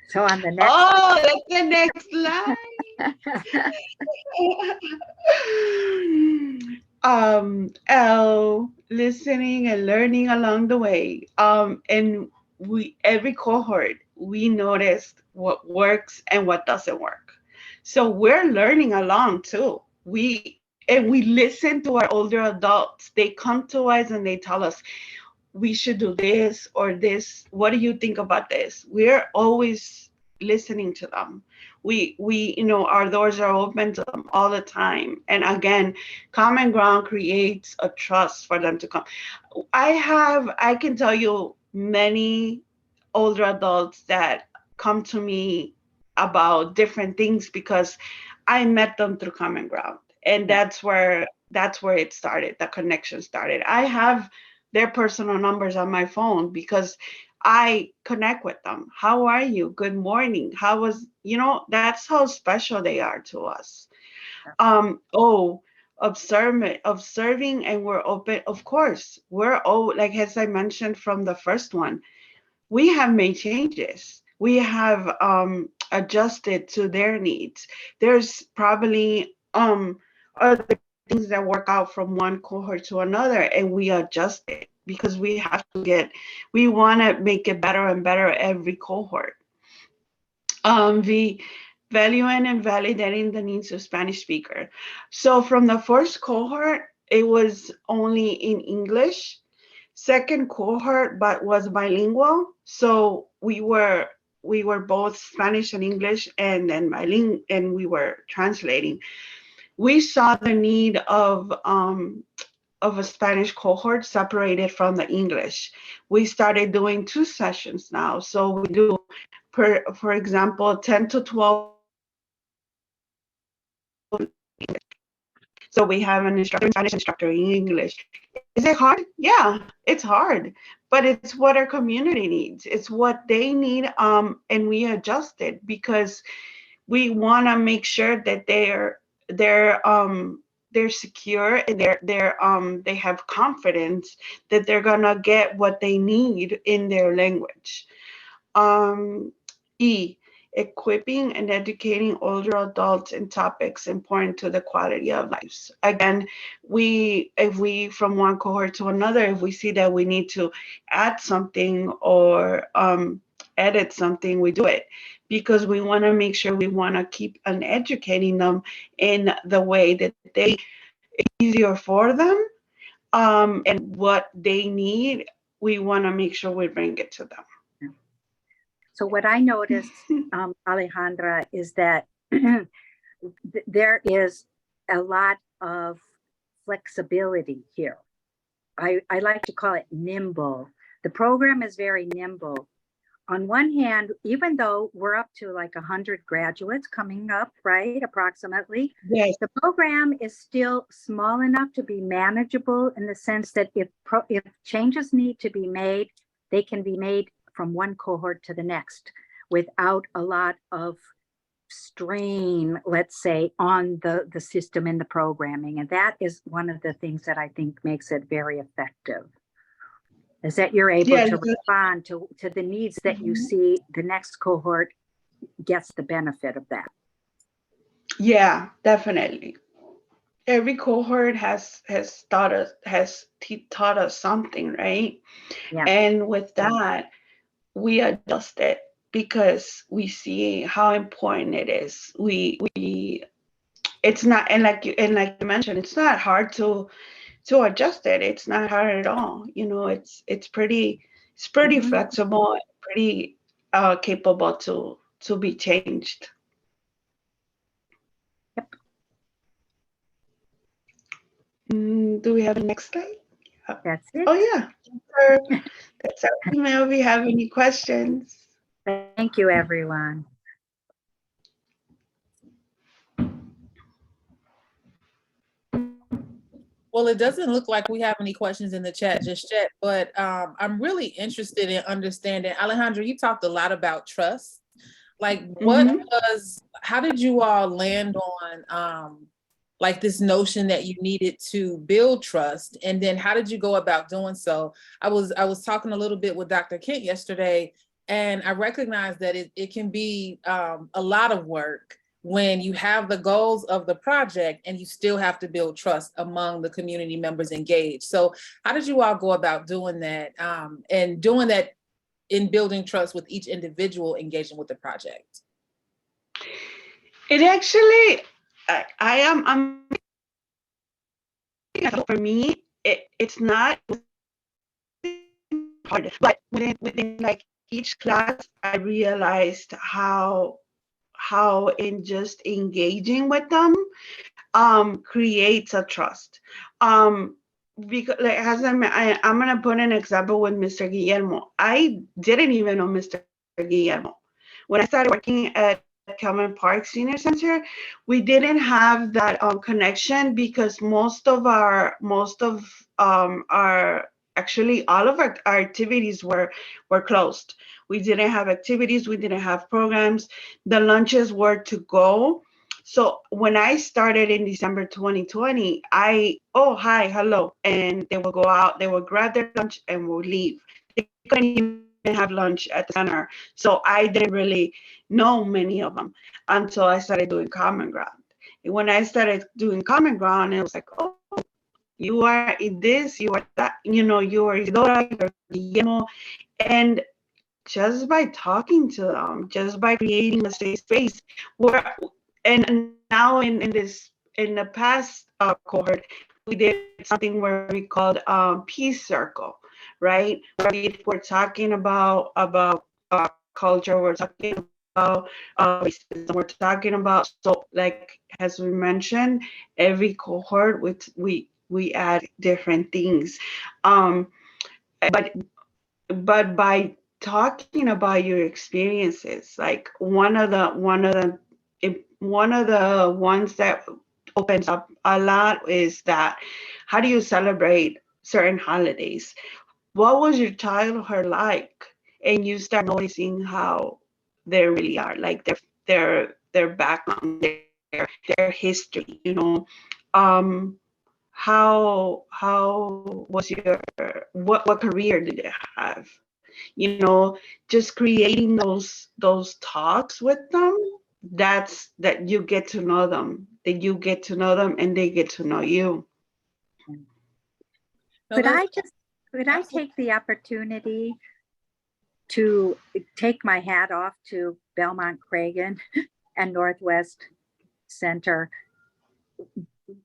So on the next. Oh, that's the next slide. Listening and learning along the way. And every cohort, we noticed what works and what doesn't work. So we're learning along too. We listen to our older adults. They come to us and they tell us, we should do this or this. What do you think about this? We're always listening to them. We our doors are open to them all the time. And again, Common Ground creates a trust for them to come. I can tell you many older adults that come to me about different things because I met them through Common Ground. And that's where it started. The connection started. I have their personal numbers on my phone because I connect with them. How are you? Good morning. That's how special they are to us. Observing, and we're open. Of course, like as I mentioned from the first one, we have made changes. We have adjusted to their needs. There's probably other things that work out from one cohort to another, and we adjust it. because we want to make it better and better every cohort. The valuing and validating the needs of Spanish speaker. So from the first cohort, it was only in English. Second cohort, but was bilingual. So we were both Spanish and English, and then bilingual, and we were translating. We saw the need of a Spanish cohort separated from the English. We started doing 2 sessions now. So we do, for example, 10 to 12. So we have an instructor in Spanish, instructor in English. Is it hard? Yeah, it's hard, but it's what our community needs. It's what they need, and we adjust it because we want to make sure that they're secure, and they have confidence that they're gonna get what they need in their language. E, equipping and educating older adults in topics important to the quality of lives. Again, if we from one cohort to another, if we see that we need to add something or edit something, we do it, because we want to make sure we want to keep on educating them in the way that it's easier for them, and what they need. We want to make sure we bring it to them. So what I noticed, Alejandra, is that there is a lot of flexibility here. I like to call it nimble. The program is very nimble. On one hand, even though we're up to like 100 graduates coming up, right, approximately, Yes. the program is still small enough to be manageable, in the sense that if changes need to be made, they can be made from one cohort to the next without a lot of strain, let's say, on the system and the programming. And that is one of the things that I think makes it very effective, is that you're able to respond to the needs that you see the next cohort gets the benefit of that. Yeah, definitely. Every cohort has taught us something, right? Yeah. And with that, we adjust it because we see how important it is. It's not, and like you mentioned, it's not hard to adjust it. It's not hard at all. It's pretty flexible, pretty capable to be changed. Yep. Do we have a next slide? That's it. Oh yeah, that's our email. If we have any questions. Thank you, everyone. Well, it doesn't look like we have any questions in the chat just yet, but I'm really interested in understanding. Alejandra, you talked a lot about trust. Like, how did you all land on like this notion that you needed to build trust? And then how did you go about doing so? I was talking a little bit with Dr. Kent yesterday, and I recognized that it can be a lot of work when you have the goals of the project and you still have to build trust among the community members engaged. So how did you all go about doing that, and doing that in building trust with each individual engaging with the project? It actually, I'm for me, it's not hard, but within like each class, I realized how in just engaging with them creates a trust. Because like, I'm gonna put an example with Mr. Guillermo. I didn't even know Mr. Guillermo when I started working at Kelman Park Senior Center. We didn't have that connection because most of our actually all of our activities were closed. We didn't have activities, we didn't have programs. The lunches were to go. So when I started in December 2020, hi, hello, and they would go out, they would grab their lunch and would leave. They couldn't even have lunch at the center. So I didn't really know many of them until I started doing Common Ground. And when I started doing Common Ground, it was like, you are this, you are that, you know, you are Isidora, you're Guillermo. And just by talking to them, just by creating a safe space, we're, and now in the past cohort, we did something where we called peace circle, right? We're talking about culture, we're talking about racism, we're talking about, so like as we mentioned, every cohort we add different things, but by talking about your experiences, like one of the ones that opens up a lot is that, how do you celebrate certain holidays? What was your childhood like? And you start noticing how they really are, like their background, their history, you know. How was your, what career did they have? You know, just creating those talks with them, that you get to know them, that you get to know them and they get to know you. No, Could that's I take the opportunity to take my hat off to Belmont Cragen and Northwest Center?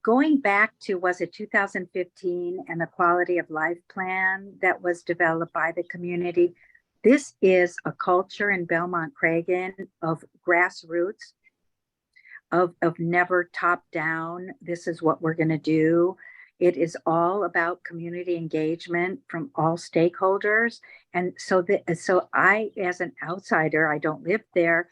Going back to, was it 2015, and the quality of life plan that was developed by the community? This is a culture in Belmont Cragen of grassroots, of never top down. This is what we're going to do. It is all about community engagement from all stakeholders. And so I, as an outsider, I don't live there.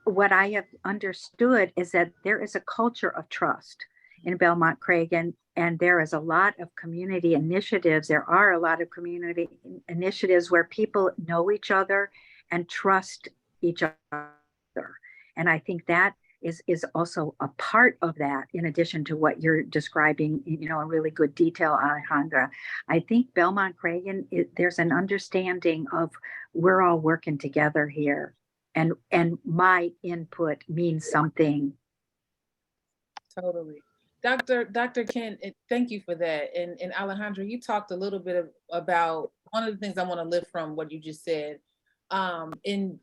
What I have understood is that there is a culture of trust in Belmont Cragen, and there is a lot of community initiatives. There are a lot of community initiatives where people know each other and trust each other. And I think that is also a part of that, in addition to what you're describing, you know, in really good detail, Alejandra. I think Belmont Cragen, there's an understanding of, we're all working together here, and my input means something. totally. Dr. Kent, thank you for that. And Alejandra, you talked a little bit about one of the things I want to lift from what you just said, in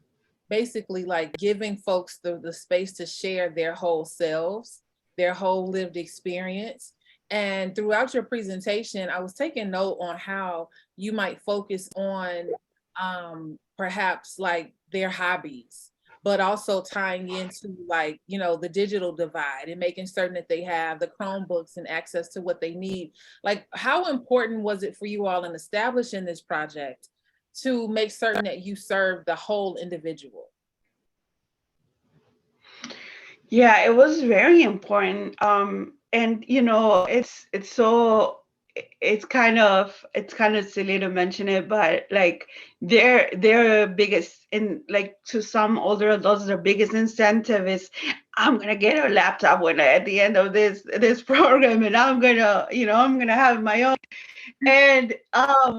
basically like giving folks the space to share their whole selves, their whole lived experience. And throughout your presentation, I was taking note on how you might focus on perhaps like their hobbies, but also tying into, like, you know, the digital divide and making certain that they have the Chromebooks and access to what they need. Like, how important was it for you all in establishing this project to make certain that you serve the whole individual? Yeah, it was very important. And you know, it's kind of silly to mention it, but like their biggest, in like, to some older adults, their biggest incentive is, I'm gonna get a laptop when at the end of this program, and I'm gonna, you know, I'm gonna have my own. And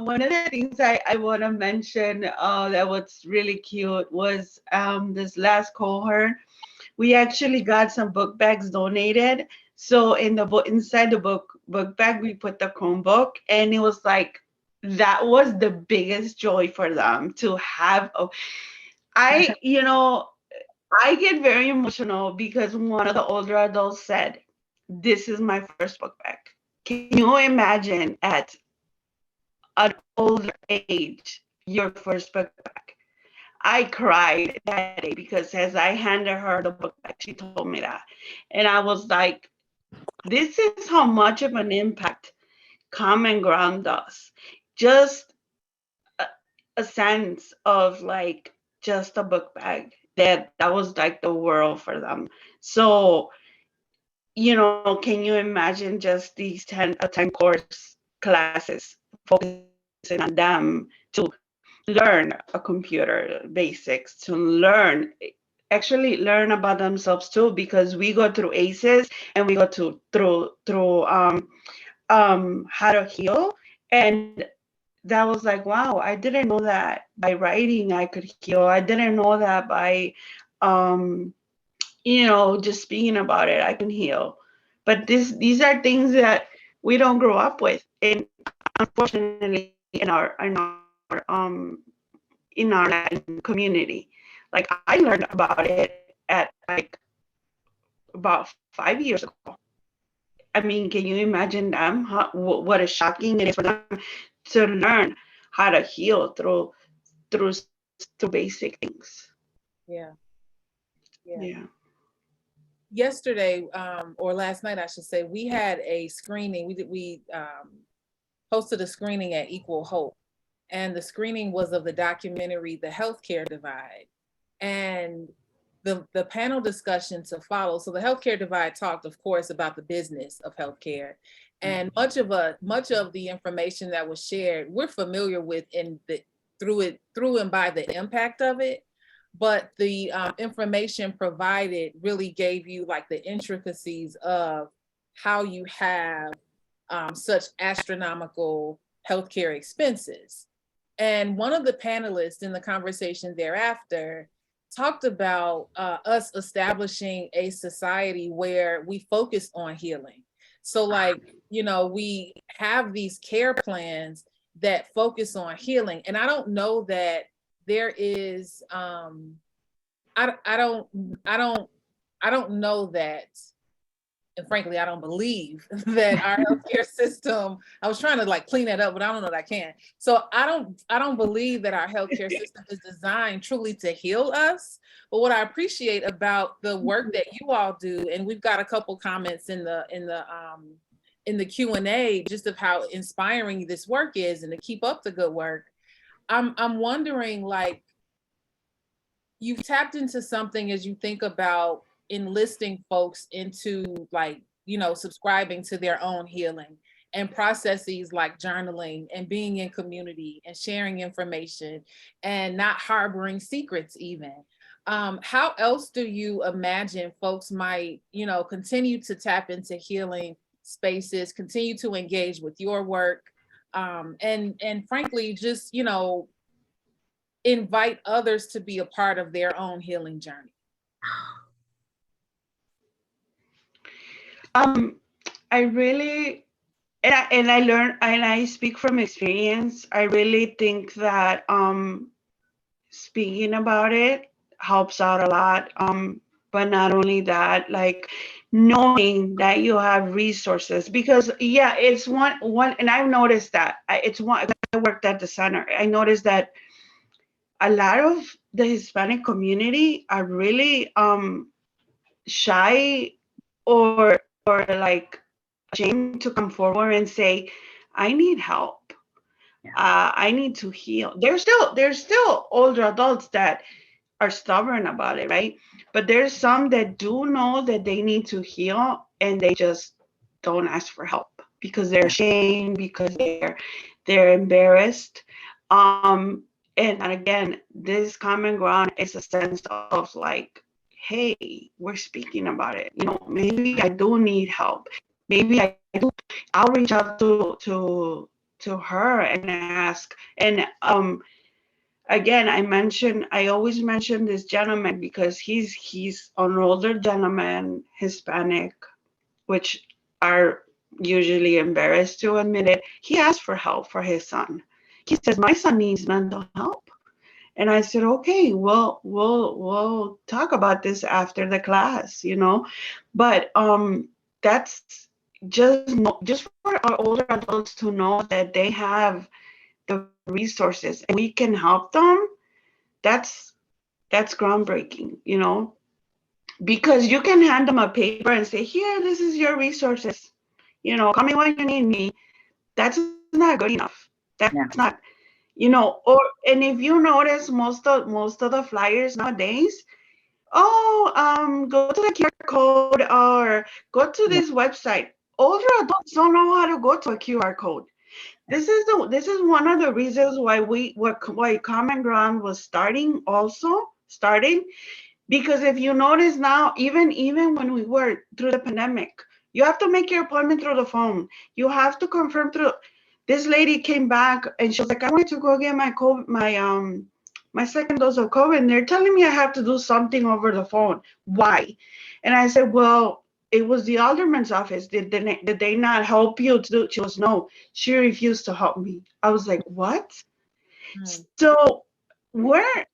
one of the things I want to mention that was really cute was this last cohort, we actually got some book bags donated. So in the book, inside the book bag, we put the Chromebook, and it was like, that was the biggest joy for them to have. You know, I get very emotional because one of the older adults said, "This is my first book bag." Can you imagine at an older age your first book bag? I cried that day because as I handed her the book back, she told me that. And I was like, this is how much of an impact Common Ground does. Just a sense of like just a book bag, that was like the world for them. So, you know, can you imagine just these 10 course classes focusing on them to learn a computer basics, to actually learn about themselves too, because we go through ACEs and we go through how to heal. And that was like, wow, I didn't know that by writing I could heal. I didn't know that by you know, just speaking about it I can heal. But these are things that we don't grow up with. And unfortunately, in our Latin community, like I learned about it at like about 5 years ago. I mean, can you imagine them? What a shocking it is for them to learn how to heal through through basic things. Yeah. Yeah. Yeah. Yesterday, or last night, I should say, we had a screening. We hosted a screening at Equal Hope, and the screening was of the documentary The Healthcare Divide. And the panel discussion to follow. So the Healthcare Divide talked, of course, about the business of healthcare. And much of the information that was shared, we're familiar with through and by the impact of it. But the information provided really gave you like the intricacies of how you have such astronomical healthcare expenses. And one of the panelists in the conversation thereafter talked about us establishing a society where we focus on healing. So like, we have these care plans that focus on healing. And I don't know that there is, I don't know that, and frankly, I don't believe that our healthcare system, I was trying to like clean that up, but I don't know that I can. So I don't believe that our healthcare system is designed truly to heal us. But what I appreciate about the work that you all do, and we've got a couple comments in the Q&A just of how inspiring this work is and to keep up the good work. I'm wondering, like, you've tapped into something as you think about enlisting folks into like, subscribing to their own healing and processes like journaling and being in community and sharing information and not harboring secrets even. How else do you imagine folks might, continue to tap into healing spaces, continue to engage with your work, and frankly, just, invite others to be a part of their own healing journey? I really, and I learned, and I speak from experience. I really think that speaking about it helps out a lot. But not only that, like knowing that you have resources, because yeah, it's one, and I've noticed that it's one. I worked at the center. I noticed that a lot of the Hispanic community are really shy or like ashamed to come forward and say, I need help. I need to heal. There's still older adults that are stubborn about it, right? But there's some that do know that they need to heal and they just don't ask for help because they're ashamed, because they're embarrassed. And again, this common ground is a sense of like, hey, we're speaking about it. Maybe I do need help. Maybe I'll reach out to her and ask. And again, I always mention this gentleman because he's an older gentleman, Hispanic, which are usually embarrassed to admit it. He asked for help for his son. He says, my son needs mental help. And I said, okay, well, we'll talk about this after the class, But that's just for our older adults to know that they have the resources and we can help them. That's groundbreaking, because you can hand them a paper and say, here, this is your resources, call me when you need me. That's not good enough. That's not, and if you notice most of the flyers nowadays, go to the QR code or go to this website. Older adults don't know how to go to a QR code. This is one of the reasons why Common Ground was starting, because if you notice now, even when we were through the pandemic, you have to make your appointment through the phone. You have to confirm through. This lady came back and she was like, I want to go get my second dose of COVID. And they're telling me I have to do something over the phone. Why? And I said, well, it was the alderman's office. Did they not help you to do? She goes, no, she refused to help me. I was like, what? Mm. So we're,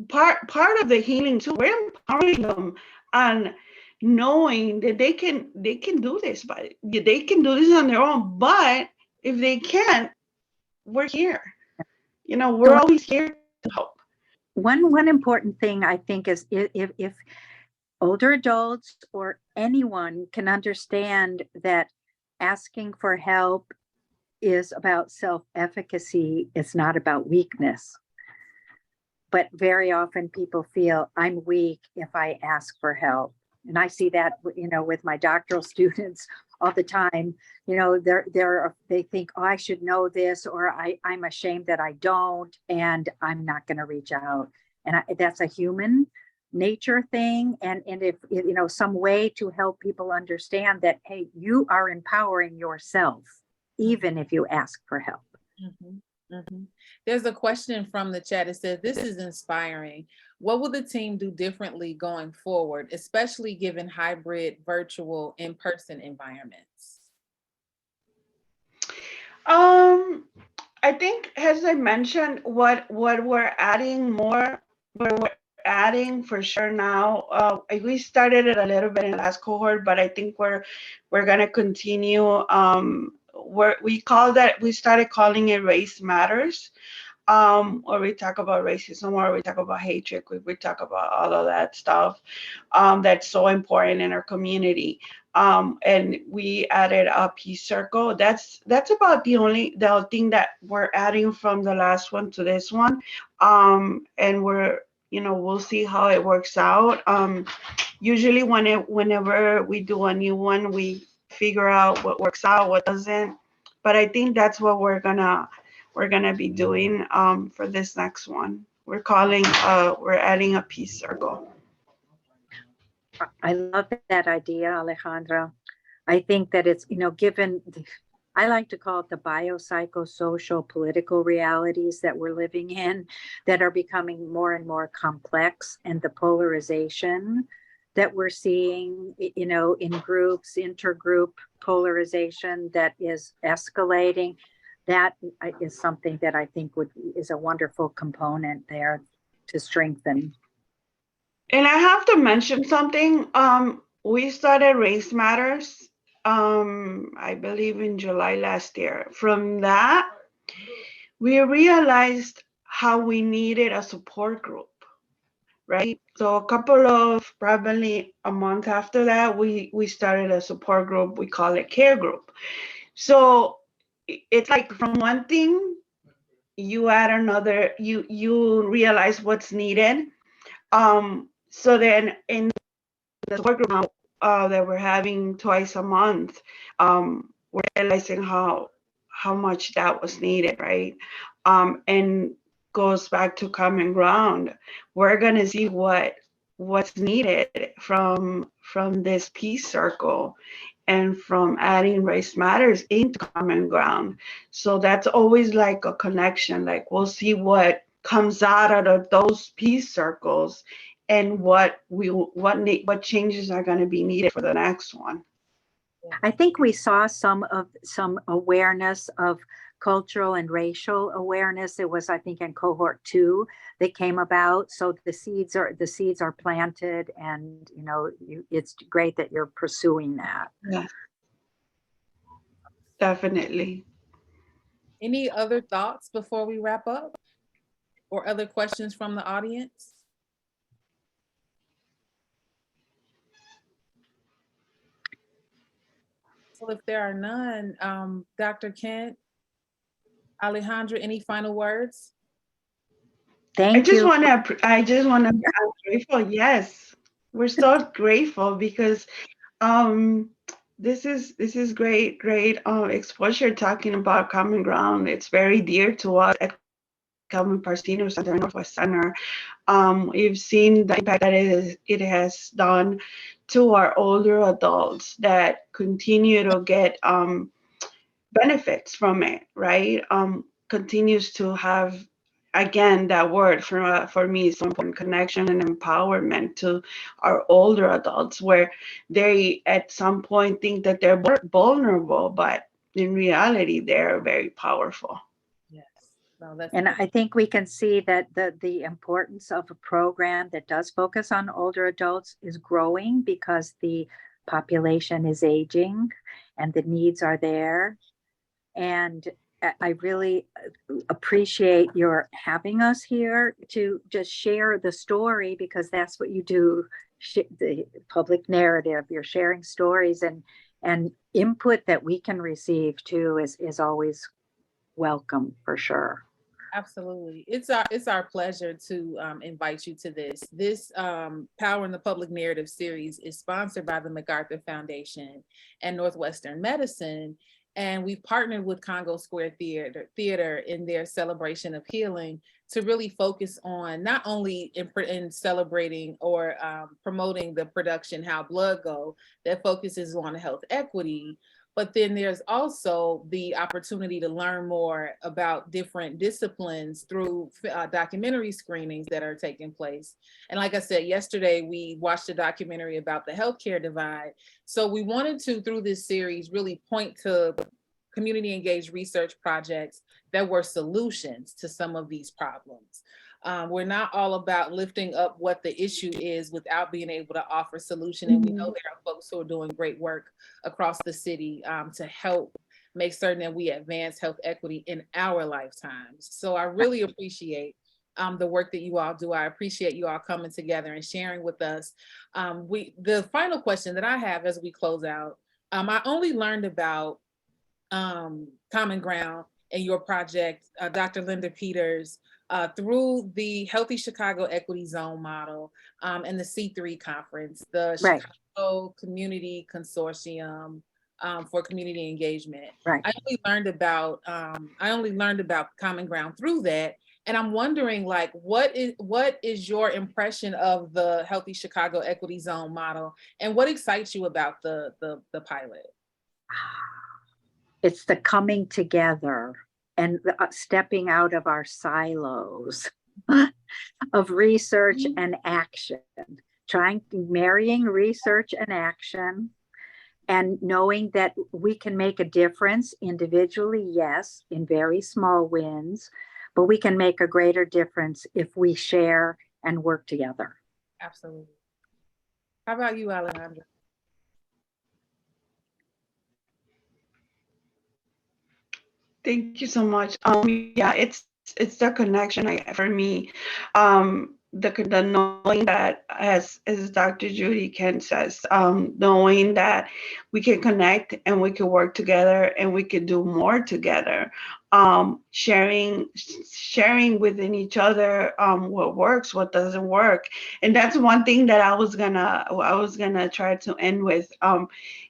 part of the healing too, we're empowering them and knowing that they can do this, but they can do this on their own. But if they can't, we're here. We're always here to help. One important thing I think is if older adults or anyone can understand that asking for help is about self-efficacy, it's not about weakness. But very often people feel I'm weak if I ask for help. And I see that, with my doctoral students all the time. They think, oh, I should know this, or I'm ashamed that I don't, and I'm not going to reach out. And that's a human nature thing. And if, some way to help people understand that, hey, you are empowering yourself, even if you ask for help. Mm-hmm. Mm-hmm. There's a question from the chat. It says, this is inspiring. What will the team do differently going forward, especially given hybrid, virtual, in-person environments? I think, as I mentioned, what we're adding more, we're adding for sure now. We started it a little bit in the last cohort, but I think we're gonna continue. We started calling it Race Matters, or we talk about racism, or we talk about hatred, we talk about all of that stuff that's so important in our community. And we added a peace circle. That's about the thing that we're adding from the last one to this one. And we'll see how it works out. Usually whenever we do a new one, we figure out what works out, what doesn't. But I think that's what we're gonna be doing for this next one. We're adding a peace circle. I love that idea, Alejandra. I think that it's, given, I like to call it the biopsychosocial political realities that we're living in that are becoming more and more complex, and the polarization that we're seeing, in groups, intergroup polarization that is escalating. That is something that I think is a wonderful component there to strengthen. And I have to mention something. We started Race Matters, I believe in July last year. From that, we realized how we needed a support group, right? So probably a month after that, we started a support group. We call it Care Group. So it's like from one thing, you add another, you realize what's needed. So then in the support group now, that we're having twice a month, we're realizing how much that was needed, right? And goes back to common ground. We're gonna see what's needed from this peace circle and from adding Race Matters into common ground. So that's always like a connection. Like we'll see what comes out of those peace circles and what changes are going to be needed for the next one. I think we saw some awareness of cultural and racial awareness. It was, I think, in cohort 2 that came about. So the seeds are planted, and it's great that you're pursuing that. Yeah, definitely. Any other thoughts before we wrap up, or other questions from the audience? So if there are none, Dr. Kent, Alejandra, any final words? Thank you. I just want to be grateful. Yes, we're so grateful because this is great exposure talking about common ground. It's very dear to us at Calvin Park Senior Center and Northwest Center. We've seen the impact that it has done to our older adults that continue to get benefits from it, right? Continues to have again, that word for me is so important, connection and empowerment to our older adults, where they at some point think that they're vulnerable, but in reality, they're very powerful. Yes. No, that's And I think we can see that the importance of a program that does focus on older adults is growing because the population is aging and the needs are there. And I really appreciate your having us here to just share the story, because that's what you do, the public narrative. You're sharing stories, and input that we can receive too is always welcome for sure. absolutely. It's our pleasure to invite you to this. This Power in the Public Narrative series is sponsored by the MacArthur Foundation and Northwestern Medicine. And we've partnered with Congo Square Theater in their celebration of healing to really focus on not only in celebrating or promoting the production How Blood Go, that focuses on health equity, but then there's also the opportunity to learn more about different disciplines through documentary screenings that are taking place. And like I said, yesterday, we watched a documentary about the healthcare divide. So we wanted to, through this series, really point to community engaged research projects that were solutions to some of these problems. We're not all about lifting up what the issue is without being able to offer solution. And we know there are folks who are doing great work across the city to help make certain that we advance health equity in our lifetimes. So I really appreciate the work that you all do. I appreciate you all coming together and sharing with us. The final question that I have as we close out, I only learned about Common Ground and your project, Dr. Linda Peters, through the Healthy Chicago Equity Zone model and the C3 conference, the Right. Chicago Community Consortium for Community Engagement. Right. I only learned about Common Ground through that. And I'm wondering, like, what is your impression of the Healthy Chicago Equity Zone model, and what excites you about the pilot? It's the coming together and stepping out of our silos of research and action, marrying research and action, and knowing that we can make a difference individually, yes, in very small wins, but we can make a greater difference if we share and work together. Absolutely. How about you, Alejandra? Thank you so much. Yeah, it's the connection for me. The knowing that, as Dr. Judy Kent says, knowing that we can connect and we can work together and we can do more together. Sharing within each other what works, what doesn't work, and that's one thing that I was gonna try to end with.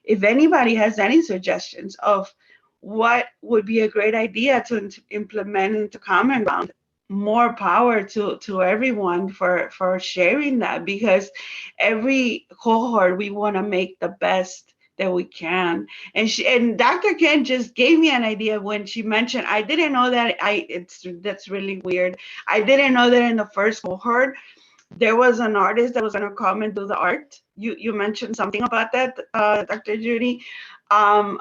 If anybody has any suggestions of what would be a great idea to implement into Common Ground, more power to everyone for sharing that, because every cohort we want to make the best that we can. And Dr. Ken just gave me an idea when she mentioned, I didn't know that, that's really weird. I didn't know that in the first cohort there was an artist that was going to come and do the art. You mentioned something about that, Dr. Judy. I'm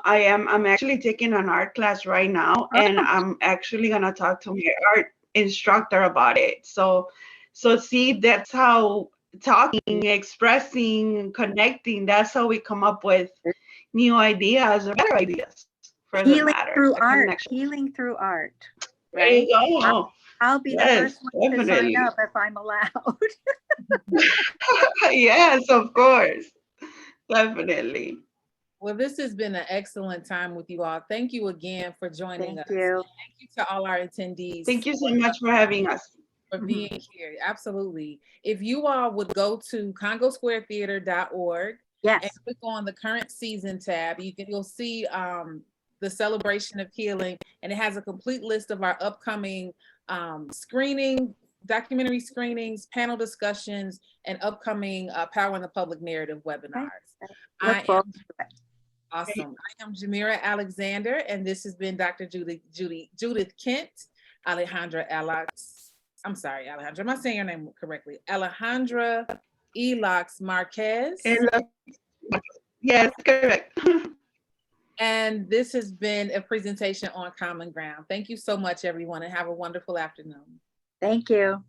actually taking an art class right now, and I'm actually gonna talk to my art instructor about it. So see, that's how talking, expressing, connecting, that's how we come up with new ideas or better ideas for the matter. Healing through art. There you go. I'll be the first one to sign up if I'm allowed. Yes, of course. Definitely. Well, this has been an excellent time with you all. Thank you again for joining us. Thank you. Thank you to all our attendees. Thank you so much for having us. For being here. Absolutely. If you all would go to congosquaretheater.org yes, and click on the current season tab, you'll see the celebration of healing, and it has a complete list of our upcoming documentary screenings, panel discussions, and upcoming Power in the Public Narrative webinars. Awesome. I am Jamira Alexander, and this has been Dr. Judith Kent. Alejandra Elax. I'm sorry, Alejandra, am I saying your name correctly? Alejandra Elax Marquez. Yes, correct. And this has been a presentation on Common Ground. Thank you so much, everyone, and have a wonderful afternoon. Thank you.